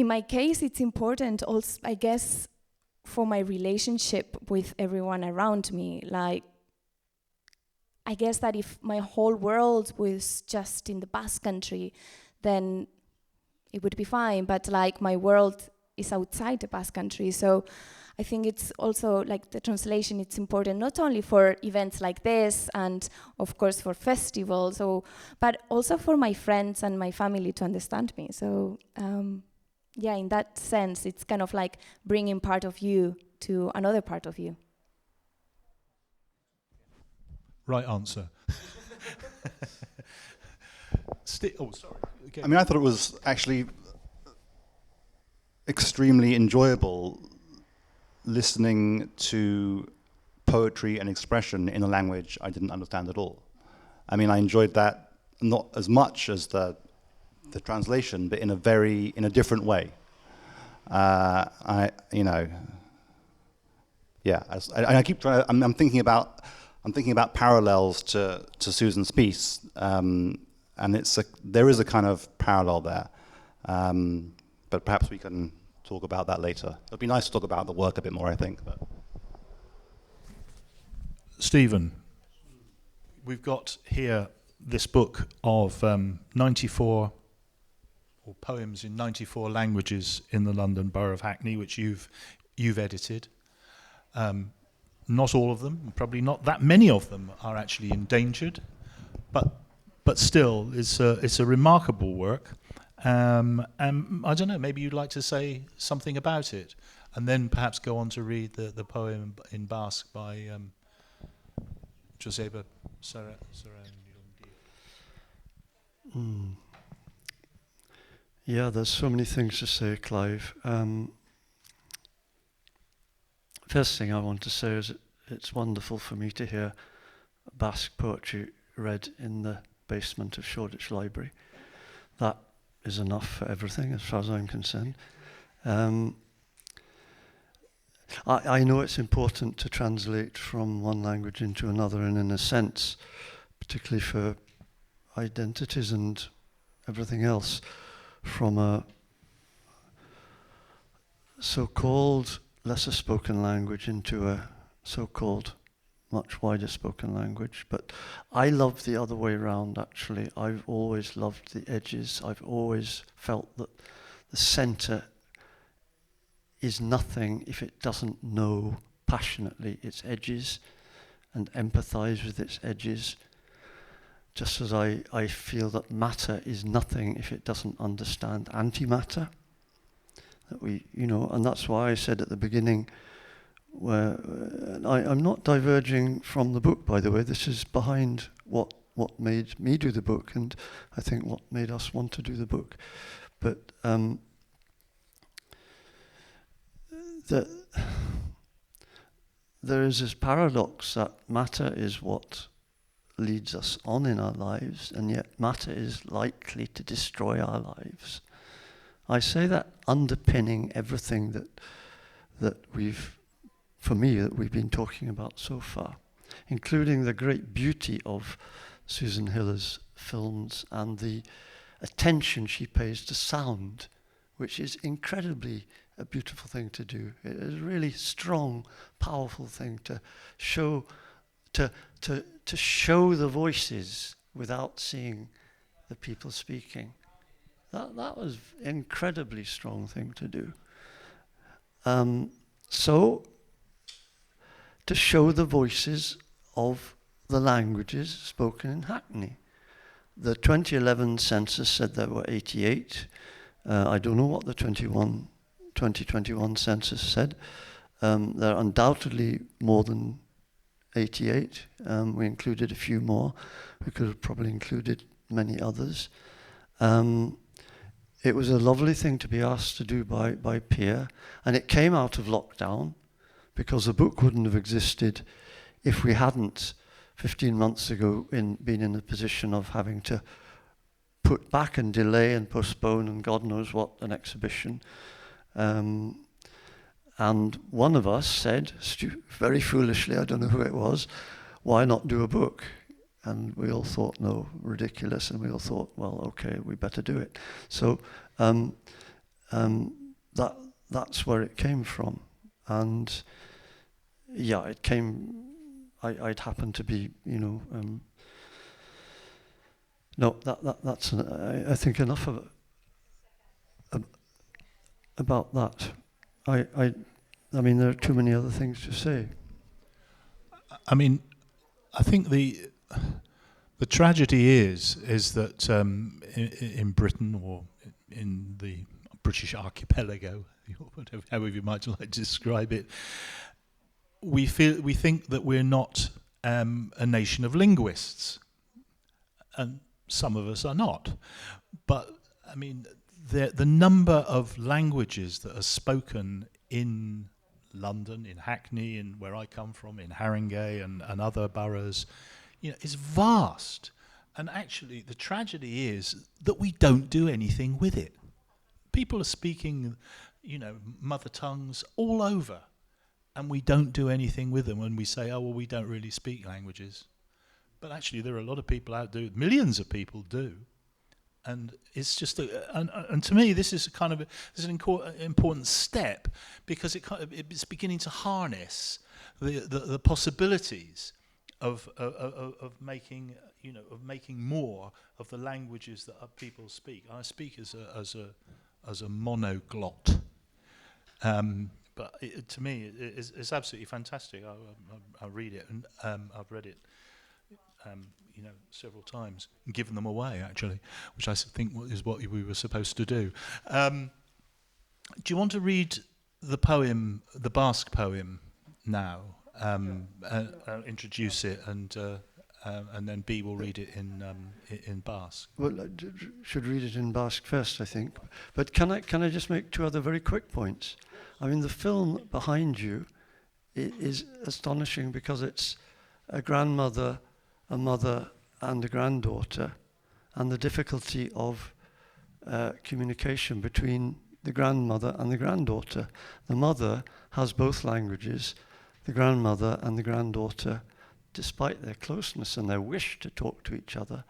my case, it's important also, I guess, for my relationship with everyone around me. Like, I guess that if my whole world was just in the Basque Country, then it would be fine. But like, my world is outside the Basque Country, so I think it's also like the translation, it's important not only for events like this and of course for festivals, but also for my friends and my family to understand me. So yeah, in that sense, it's kind of like bringing part of you to another part of you. Right answer. Oh, sorry. Okay. I mean, I thought it was actually extremely enjoyable listening to poetry and expression in a language I didn't understand at all. I mean, I enjoyed that not as much as the translation, but in a different way. I keep trying. I'm thinking about parallels to Susan's piece, and there is a kind of parallel there. But perhaps we can talk about that later. It'd be nice to talk about the work a bit more, I think. But. Stephen, we've got here this book of 94 or poems in 94 languages in the London Borough of Hackney, which you've edited. Not all of them, probably not that many of them, are actually endangered, but still, it's a remarkable work. And I don't know, maybe you'd like to say something about it, and then perhaps go on to read the poem in Basque by Joseba Sarandondia. Yeah, there's so many things to say, Clive. First thing I want to say is it's wonderful for me to hear Basque poetry read in the basement of Shoreditch Library. That is enough for everything, as far as I'm concerned. I know it's important to translate from one language into another, and in a sense, particularly for identities and everything else, from a so-called lesser spoken language into a so-called much wider spoken language. But I love the other way around, actually. I've always loved the edges. I've always felt that the center is nothing if it doesn't know passionately its edges and empathize with its edges. Just as I feel that matter is nothing if it doesn't understand antimatter. That and that's why I said at the beginning, where I'm not diverging from the book, by the way. This is behind what made me do the book, and I think what made us want to do the book. But there is this paradox that matter is what leads us on in our lives, and yet matter is likely to destroy our lives. I say that underpinning everything that we've been talking about so far, including the great beauty of Susan Hiller's films and the attention she pays to sound, which is incredibly a beautiful thing to do. It is a really strong, powerful thing to show the voices without seeing the people speaking. That was incredibly strong thing to do. So, to show the voices of the languages spoken in Hackney. The 2011 census said there were 88. I don't know what the 2021 census said. There are undoubtedly more than 88. We included a few more. We could have probably included many others. It was a lovely thing to be asked to do by Pierre, and it came out of lockdown, because the book wouldn't have existed if we hadn't 15 months ago been in a position of having to put back and delay and postpone and God knows what an exhibition. And one of us said, very foolishly, I don't know who it was, why not do a book? And we all thought, no, ridiculous. And we all thought, well, okay, we better do it. So that's where it came from. And yeah, it came, I'd happened to be, no, that's I think enough of about that. I mean, there are too many other things to say. I mean, I think the tragedy is that in Britain or in the British archipelago, however you might like to describe it, we think that we're not a nation of linguists, and some of us are not. But I mean, the number of languages that are spoken in London, in Hackney, in where I come from, in Haringey and other boroughs, is vast. And actually, the tragedy is that we don't do anything with it. People are speaking, mother tongues all over, and we don't do anything with them when we say, oh, well, we don't really speak languages. But actually, there are a lot of people out there, millions of people do. And it's just, and to me, this is an important step, because it's beginning to harness the possibilities of making more of the languages that people speak. I speak as a monoglot, but to me, it's absolutely fantastic. I read it, and I've read it. Several times, and given them away, actually, which I think is what we were supposed to do. Do you want to read the poem, the Basque poem, now? Introduce it, and then B will read it in Basque. Well, I should read it in Basque first, I think. But can I just make two other very quick points? I mean, the film behind you is astonishing, because it's a grandmother, a mother, and a granddaughter, and the difficulty of communication between the grandmother and the granddaughter. The mother has both languages. The grandmother and the granddaughter, despite their closeness and their wish to talk to each other,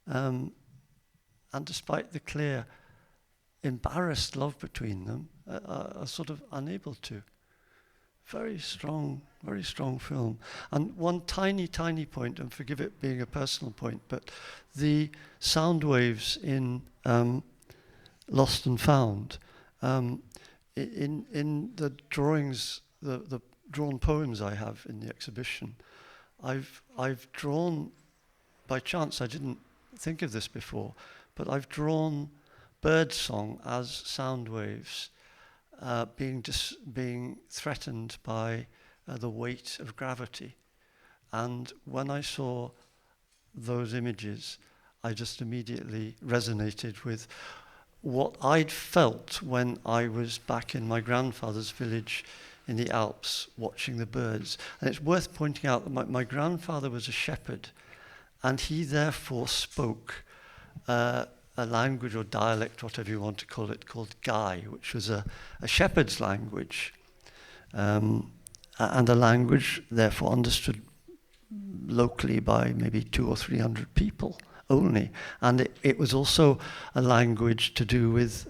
and despite the clear, embarrassed love between them, are sort of unable to. Very strong film. And one tiny point, and forgive it being a personal point, but the sound waves in Lost and Found, in the drawings, the drawn poems I have in the exhibition, I've drawn, by chance, I didn't think of this before, but I've drawn birdsong as sound waves, being threatened by the weight of gravity. And when I saw those images, I just immediately resonated with what I'd felt when I was back in my grandfather's village in the Alps watching the birds. And it's worth pointing out that my grandfather was a shepherd, and he therefore spoke a language or dialect, whatever you want to call it, called Gai, which was a shepherd's language, and a language therefore understood locally by maybe 200 or 300 people only. And it was also a language to do with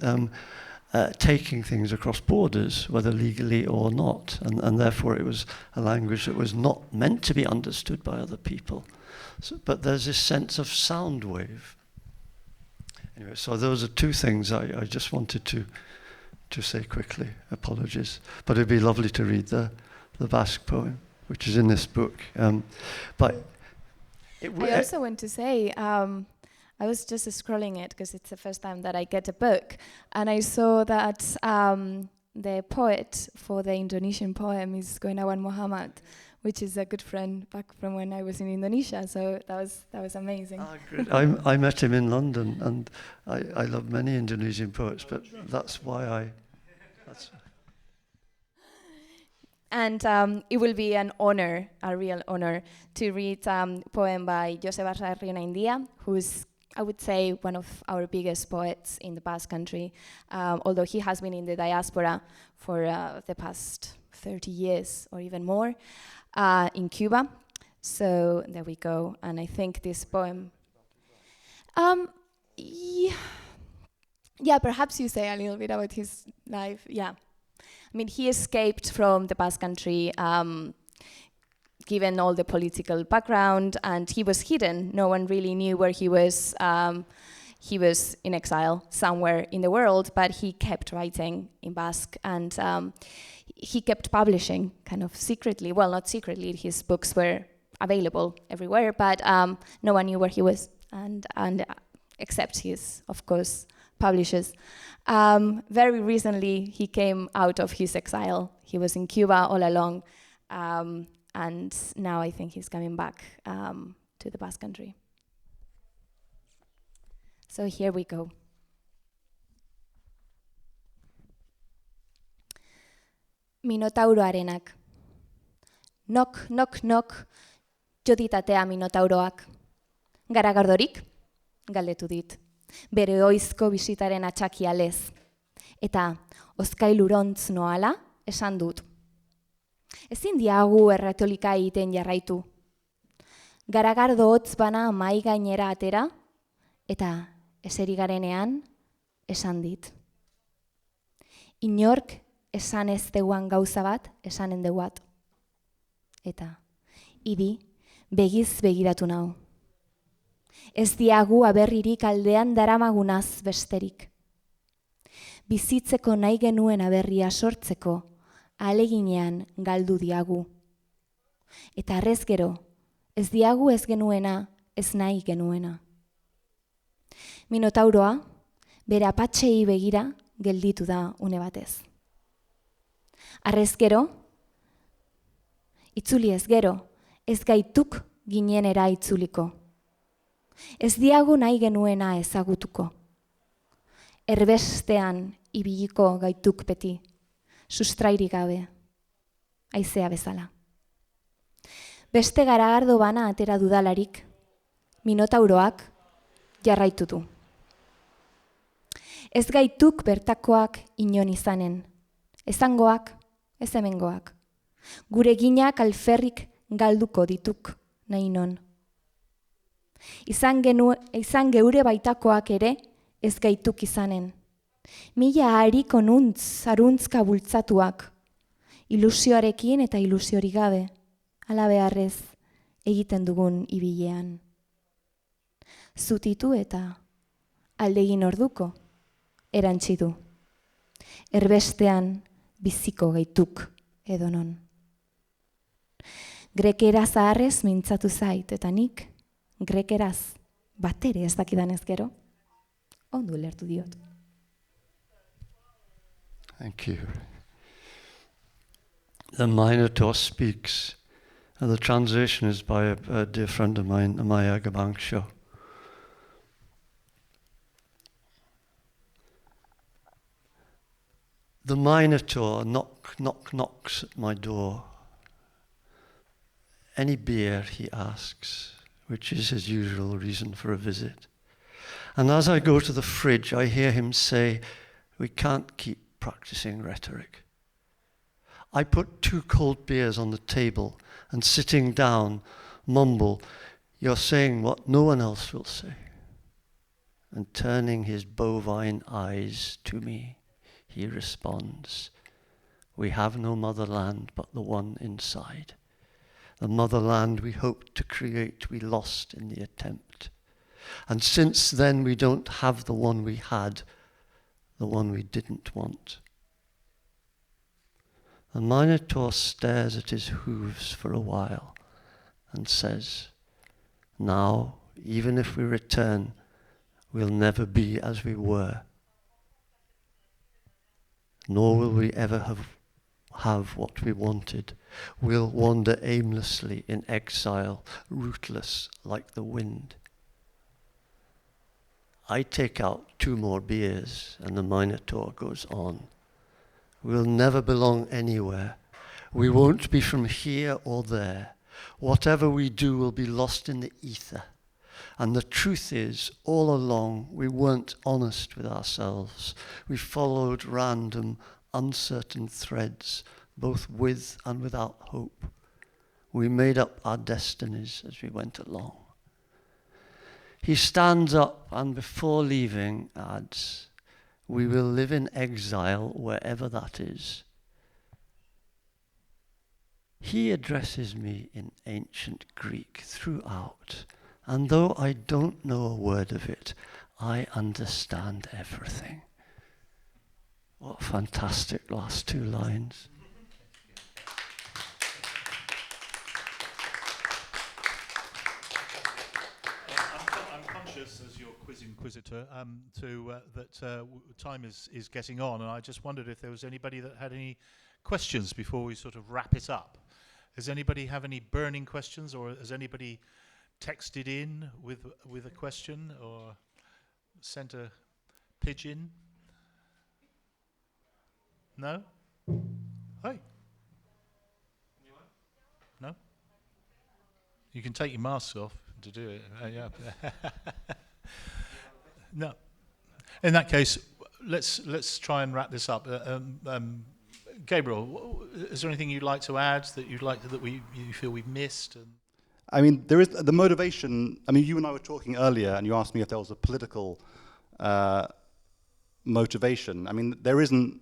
taking things across borders, whether legally or not, and therefore it was a language that was not meant to be understood by other people. But there's this sense of sound wave. Anyway, so those are two things I just wanted to say quickly. Apologies. But it'd be lovely to read the Basque poem, which is in this book. But I also want to say, I was just scrolling it because it's the first time that I get a book, and I saw that the poet for the Indonesian poem is Gunawan Muhammad, which is a good friend back from when I was in Indonesia. So that was amazing. Ah, great. I met him in London, and I love many Indonesian poets, but that's why And it will be an honor, a real honor, to read a poem by Josep Arrionaindia, who's, I would say, one of our biggest poets in the Basque Country, although he has been in the diaspora for the past 30 years or even more in Cuba. So there we go. And I think this poem... yeah, perhaps you say a little bit about his life. Yeah. I mean, he escaped from the Basque Country given all the political background, and he was hidden. No one really knew where he was. He was in exile somewhere in the world, but he kept writing in Basque, and he kept publishing kind of secretly. Well, not secretly, his books were available everywhere, but no one knew where he was, and except his, of course, publishers. Very recently, he came out of his exile. He was in Cuba all along, and now I think he's coming back to the Basque Country. So here we go. Minotauroarenak. Nok, nok, nok, joditatea minotauroak. Garagardorik? Galdetu dit. Bere oizko bisitaren atxakia lez. Eta ozkailurontz noala esan dut. Ezin diagu erratolika egiten jarraitu. Garagardo hotz bana mai gainera atera, eta eseri garenean esan dit. Inork esan ez deuan gauza bat, esanen deuat. Eta idi begiz begiratu nau. Ez diagu aberririk aldean daramagunaz besterik. Bizitzeko nahi genuen aberria sortzeko, ahaleginean galdu diagu. Eta arrez gero, ez diagu ez genuena, ez nahi genuena. Minotauroa, bere apatxei begira, gelditu da une batez. Arrez gero, itzuli ez gero, ez gaituk ginenera itzuliko. Ez diagu nahi genuena ezagutuko. Erbestean ibiliko gaituk beti, sustrairik gabe, haizea bezala. Beste garagardo bana atera dudalarik, minotauroak jarraitu du. Ez gaituk bertakoak inon izanen, ezangoak, ez hemengoak. Gure ginak alferrik galduko dituk nahi non. Izan geure baitakoak ere ez gaituk izanen. Mila harik onuntz, aruntzka bultzatuak, ilusioarekin eta ilusiorik gabe, ala beharrez egiten dugun ibilean. Zutitu eta aldegin orduko erantzi du. Erbestean biziko gaituk edonon. Grekera zaharrez mintzatu zait, eta nik grekeraz batere ez dakidanez gero, ondo ulertu diot. Thank you. The Minotaur Speaks. The translation is by a dear friend of mine, Amaya Gabangsho. The Minotaur knocks at my door. Any beer, he asks, which is his usual reason for a visit. And as I go to the fridge, I hear him say, we can't keep practicing rhetoric. I put 2 cold beers on the table and sitting down, mumble, you're saying what no one else will say. And turning his bovine eyes to me, he responds, we have no motherland but the one inside. The motherland we hoped to create, we lost in the attempt. And since then, we don't have the one we had, the one we didn't want. The Minotaur stares at his hooves for a while and says, now, even if we return, we'll never be as we were. Nor will we ever have what we wanted. We'll wander aimlessly in exile, rootless like the wind. I take out 2 more beers, and the Minotaur goes on. We'll never belong anywhere. We won't be from here or there. Whatever we do will be lost in the ether. And the truth is, all along, we weren't honest with ourselves. We followed random, uncertain threads, both with and without hope. We made up our destinies as we went along. He stands up and before leaving adds, we will live in exile wherever that is. He addresses me in ancient Greek throughout, and though I don't know a word of it, I understand everything. What fantastic last 2 lines. I'm conscious, as your quiz inquisitor, that time is getting on, and I just wondered if there was anybody that had any questions before we sort of wrap it up. Does anybody have any burning questions, or has anybody texted in with a question or sent a pigeon? No? Hey. No? You can take your masks off to do it. Yeah. No. In that case, let's try and wrap this up. Gabriel, is there anything you'd like to add that you feel we've missed? I mean, there is the motivation. I mean, you and I were talking earlier, and you asked me if there was a political motivation. I mean, there isn't.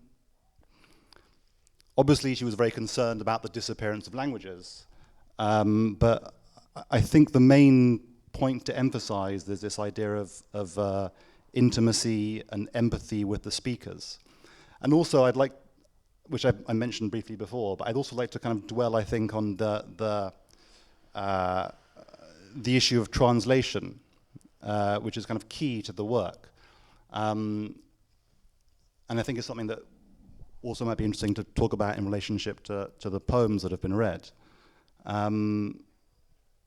Obviously, she was very concerned about the disappearance of languages, but I think the main point to emphasize is this idea of intimacy and empathy with the speakers. And also, I'd like, which I mentioned briefly before, but I'd also like to kind of dwell, I think, on the issue of translation, which is kind of key to the work. And I think it's something that also might be interesting to talk about in relationship to the poems that have been read.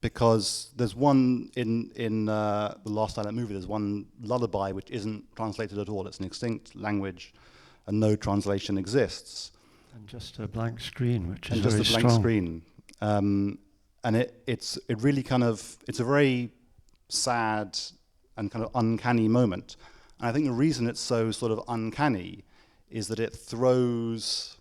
Because there's one in the Last Silent Movie, there's one lullaby which isn't translated at all. It's an extinct language, and no translation exists. And just a blank screen, which is and very just a blank strong. screen. And it really kind of, it's a very sad and kind of uncanny moment. And I think the reason it's so sort of uncanny is that it throws,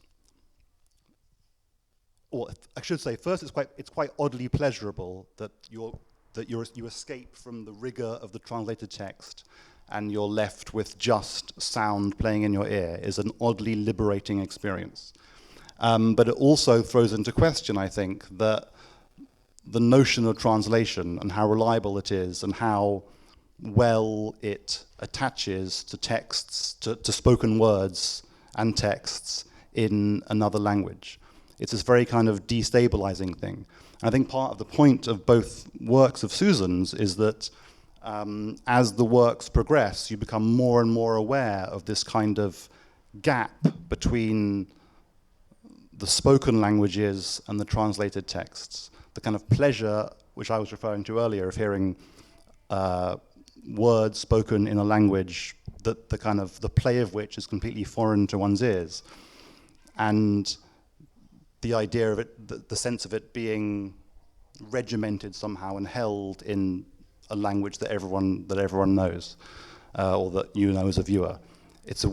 or I should say, first it's quite oddly pleasurable that you escape from the rigor of the translated text and you're left with just sound playing in your ear. Is an oddly liberating experience. But it also throws into question, I think, that the notion of translation and how reliable it is and how well it attaches to texts, to spoken words and texts in another language. It's this very kind of destabilizing thing. And I think part of the point of both works of Susan's is that as the works progress, you become more and more aware of this kind of gap between the spoken languages and the translated texts. The kind of pleasure, which I was referring to earlier, of hearing words spoken in a language that the play of which is completely foreign to one's ears. And the idea of it, the sense of it being regimented somehow and held in a language that everyone knows, or that you know as a viewer. It's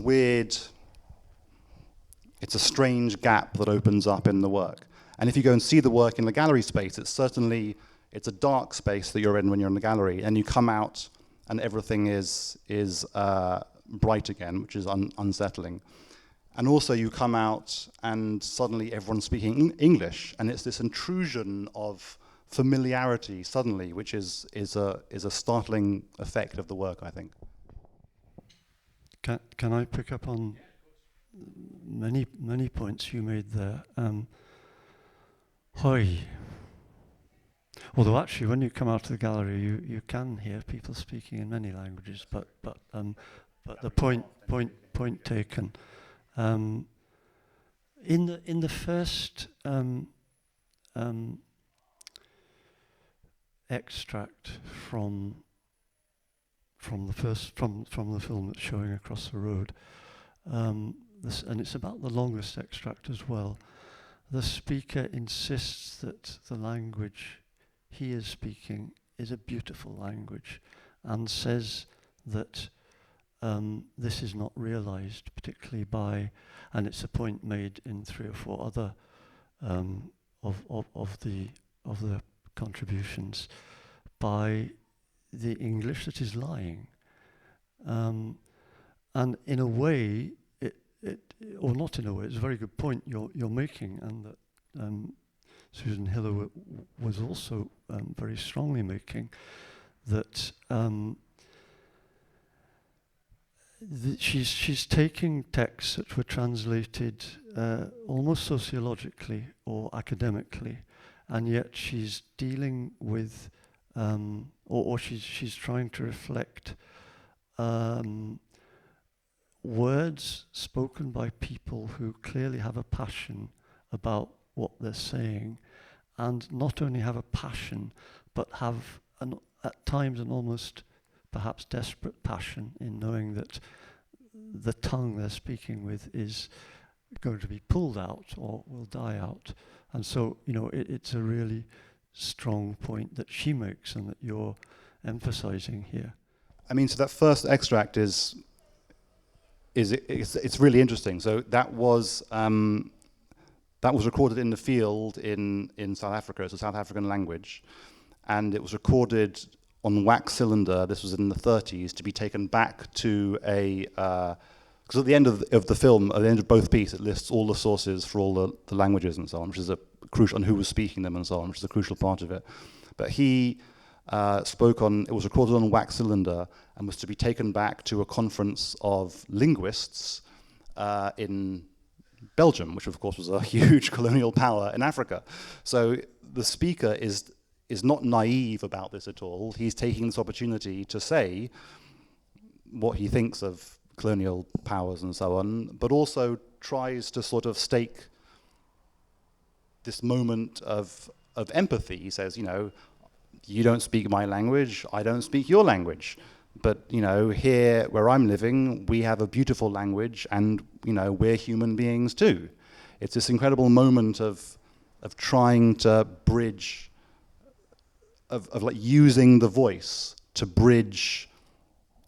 a strange gap that opens up in the work. And if you go and see the work in the gallery space, it's a dark space that you're in when you're in the gallery, and you come out and everything is bright again, which is unsettling. And also you come out and suddenly everyone's speaking English, and it's this intrusion of familiarity suddenly, which is a startling effect of the work, I think. Can I pick up on many points you made there? Hoi. Although actually, when you come out of the gallery, you can hear people speaking in many languages. But the point taken. In the first extract from the film that's showing across the road, and it's about the longest extract as well. The speaker insists that the language he is speaking is a beautiful language, and says that this is not realized, particularly by, and it's a point made in 3 or 4 other of the contributions, by the English that is lying. And in a way, or not in a way, it's a very good point you're making, and that Susan Hiller was also very strongly making, that she's taking texts that were translated almost sociologically or academically, and yet she's dealing with, or she's trying to reflect words spoken by people who clearly have a passion about what they're saying, and not only have a passion, but have at times an almost perhaps desperate passion in knowing that the tongue they're speaking with is going to be pulled out or will die out. And so, it's a really strong point that she makes and that you're emphasizing here. I mean, so that first extract it's really interesting. So that was recorded in the field in South Africa. It's a South African language, and it was recorded on wax cylinder. This was in the 30s, to be taken back to because at the end of the film, at the end of both pieces, it lists all the sources for all the languages and so on, which is a crucial, and who was speaking them and so on, which is a crucial part of it. But he it was recorded on wax cylinder and was to be taken back to a conference of linguists in Belgium, which of course was a huge colonial power in Africa. So the speaker is not naive about this at all. He's taking this opportunity to say what he thinks of colonial powers and so on, but also tries to sort of stake this moment of empathy. He says, you don't speak my language, I don't speak your language. But, here where I'm living, we have a beautiful language, and, we're human beings too. It's this incredible moment of trying to bridge, of like using the voice to bridge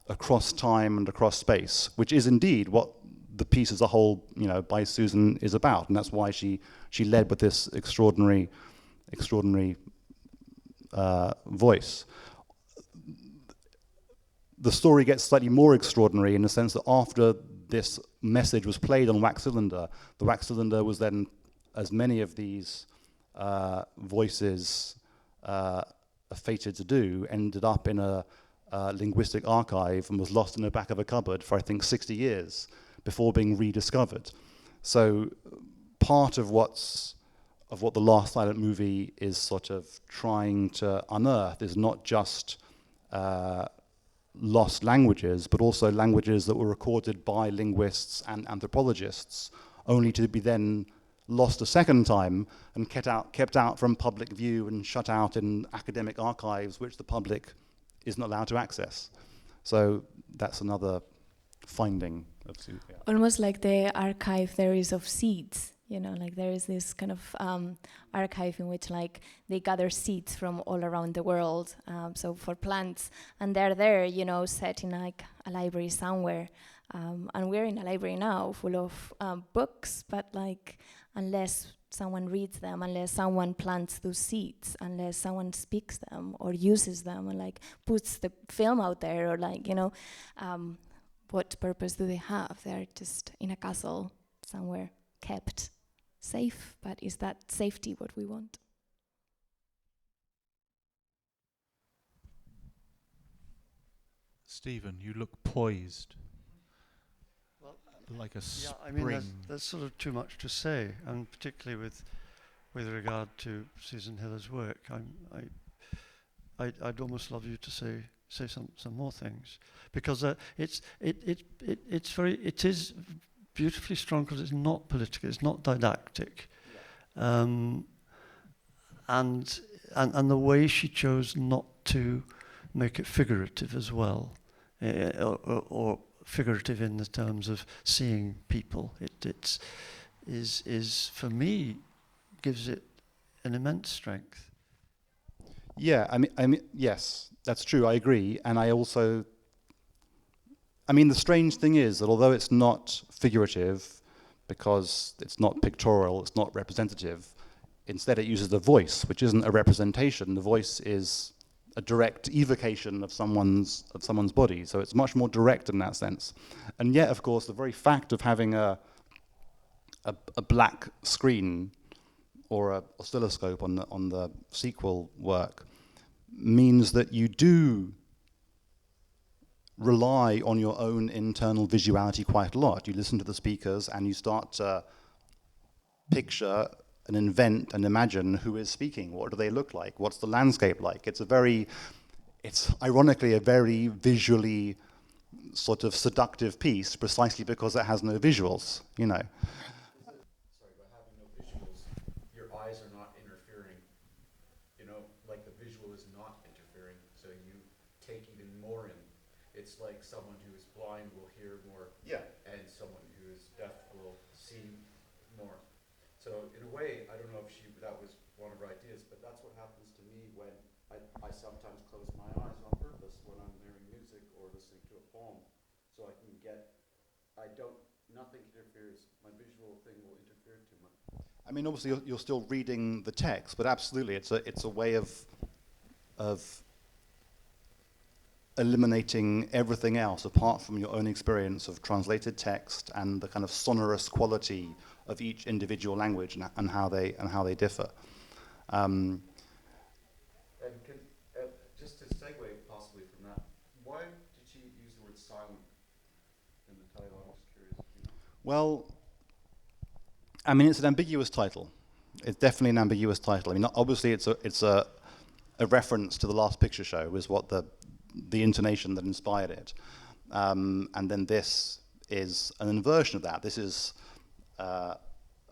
across time and across space, which is indeed what the piece as a whole, by Susan is about. And that's why she led with this extraordinary voice. The story gets slightly more extraordinary in the sense that after this message was played on wax cylinder, the wax cylinder was then, as many of these voices are fated to do, ended up in a linguistic archive and was lost in the back of a cupboard for, I think, 60 years before being rediscovered. So part of what the Last Silent Movie is sort of trying to unearth is not just lost languages, but also languages that were recorded by linguists and anthropologists, only to be then lost a second time and kept out from public view and shut out in academic archives, which the public isn't allowed to access. So that's another finding of Sue. Yeah. Almost like the archive there is of seeds. Like there is this kind of archive in which like they gather seeds from all around the world, so for plants, and they're there, set in like a library somewhere, and we're in a library now full of books, but like unless someone reads them, unless someone plants those seeds, unless someone speaks them or uses them or like puts the film out there, or like what purpose do they have? They're just in a castle somewhere, kept safe, but is that safety what we want? Stephen, you look poised. Well, like a spring. Yeah, I mean, there's sort of too much to say, and particularly with regard to Susan Hiller's work, I'd almost love you to say some more things, because it is beautifully strong because it's not political, it's not didactic, and the way she chose not to make it figurative as well, or figurative in the terms of seeing people. It is for me gives it an immense strength. Yeah, I mean, yes, that's true. I agree, and the strange thing is that although it's not figurative, because it's not pictorial, it's not representative, instead it uses the voice, which isn't a representation. The voice is a direct evocation of someone's body, so it's much more direct in that sense. And yet, of course, the very fact of having a black screen or a oscilloscope on the sequel work means that you do rely on your own internal visuality quite a lot. You listen to the speakers and you start to picture and invent and imagine who is speaking. What do they look like? What's the landscape like? It's ironically a very visually sort of seductive piece, precisely because it has no visuals, you know. Sorry, by having no visuals, your eyes are not interfering. You know, like the visual is not interfering, so you take even more in. It's like someone who is blind will hear more, and someone who is deaf will see more. So in a way, I don't know if that was one of her ideas, but that's what happens to me when I sometimes close my eyes on purpose when I'm hearing music or listening to a poem, so I can nothing interferes. My visual thing will interfere too much. I mean, obviously you're still reading the text, but absolutely it's a way of eliminating everything else apart from your own experience of translated text and the kind of sonorous quality of each individual language and how they differ. And just to segue possibly from that, why did she use the word silent in the title? I'm just curious. Well, I mean, it's an ambiguous title. It's definitely an ambiguous title. I mean, obviously it's a reference to The Last Picture Show, was what the intonation that inspired it. And then this is an inversion of that. This is a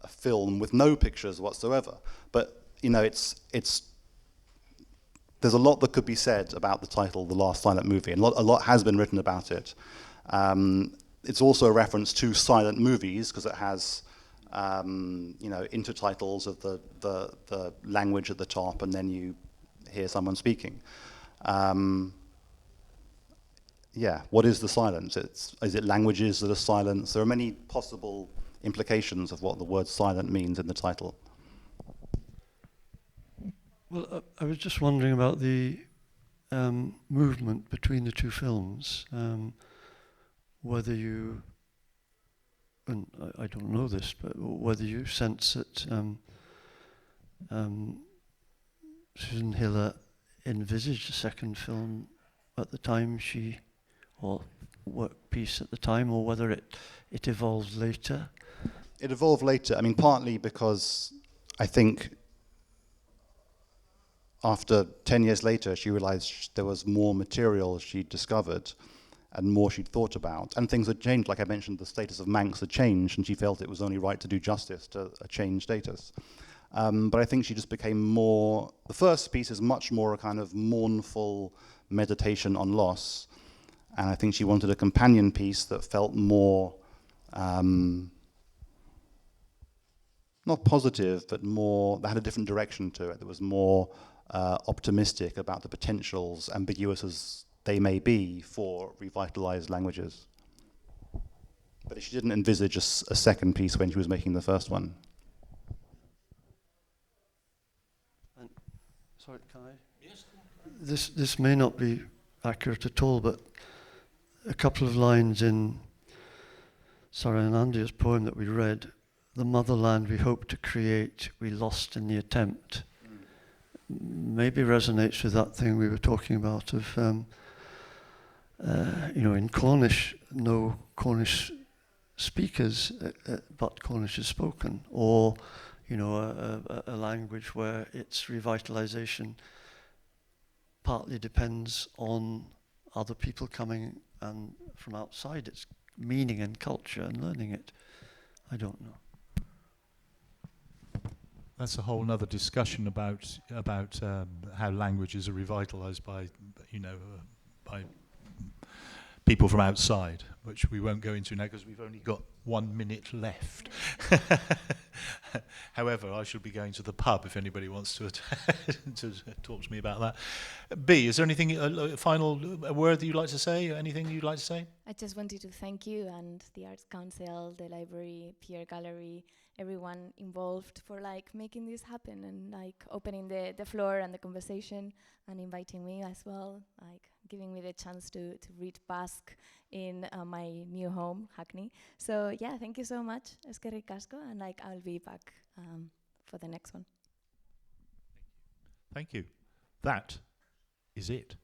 film with no pictures whatsoever. But, you know, there's a lot that could be said about the title, The Last Silent Movie, and a lot has been written about it. It's also a reference to silent movies, because it has intertitles of the language at the top, and then you hear someone speaking. What is the silence? Is it languages that are silent? There are many possible implications of what the word silent means in the title. Well, I was just wondering about the movement between the two films, whether you, and I don't know this, but whether you sense that Susan Hiller envisaged a second film at the time or work piece at the time, or whether it evolved later? It evolved later. I mean, partly because I think after 10 years later, she realized there was more material she'd discovered and more she'd thought about. And things had changed. Like I mentioned, the status of Manx had changed, and she felt it was only right to do justice to a changed status. But I think she just became more... The first piece is much more a kind of mournful meditation on loss. And I think she wanted a companion piece that felt more... not positive, but more... that had a different direction to it. That was more... optimistic about the potentials, ambiguous as they may be, for revitalized languages. But she didn't envisage a second piece when she was making the first one. Sorry, can I? Yes. This may not be accurate at all, but a couple of lines in Sarah Anandia's poem that we read, "The motherland we hoped to create, we lost in the attempt," maybe resonates with that thing we were talking about of in Cornish, no Cornish speakers, but Cornish is spoken, or a language where its revitalization partly depends on other people coming and from outside its meaning and culture and learning it. I don't know. That's a whole other discussion about how languages are revitalized by by people from outside, which we won't go into now because we've only got 1 minute left. However, I shall be going to the pub if anybody wants to talk to me about that. B, is there anything, a final word that you'd like to say? Anything you'd like to say? I just wanted to thank you and the Arts Council, the library, Pierre Gallery, everyone involved for making this happen and opening the floor and the conversation and inviting me as well, giving me the chance to read Basque in my new home, Hackney. So yeah, thank you so much, eskerrik asko, and I'll be back for the next one. Thank you. That is it.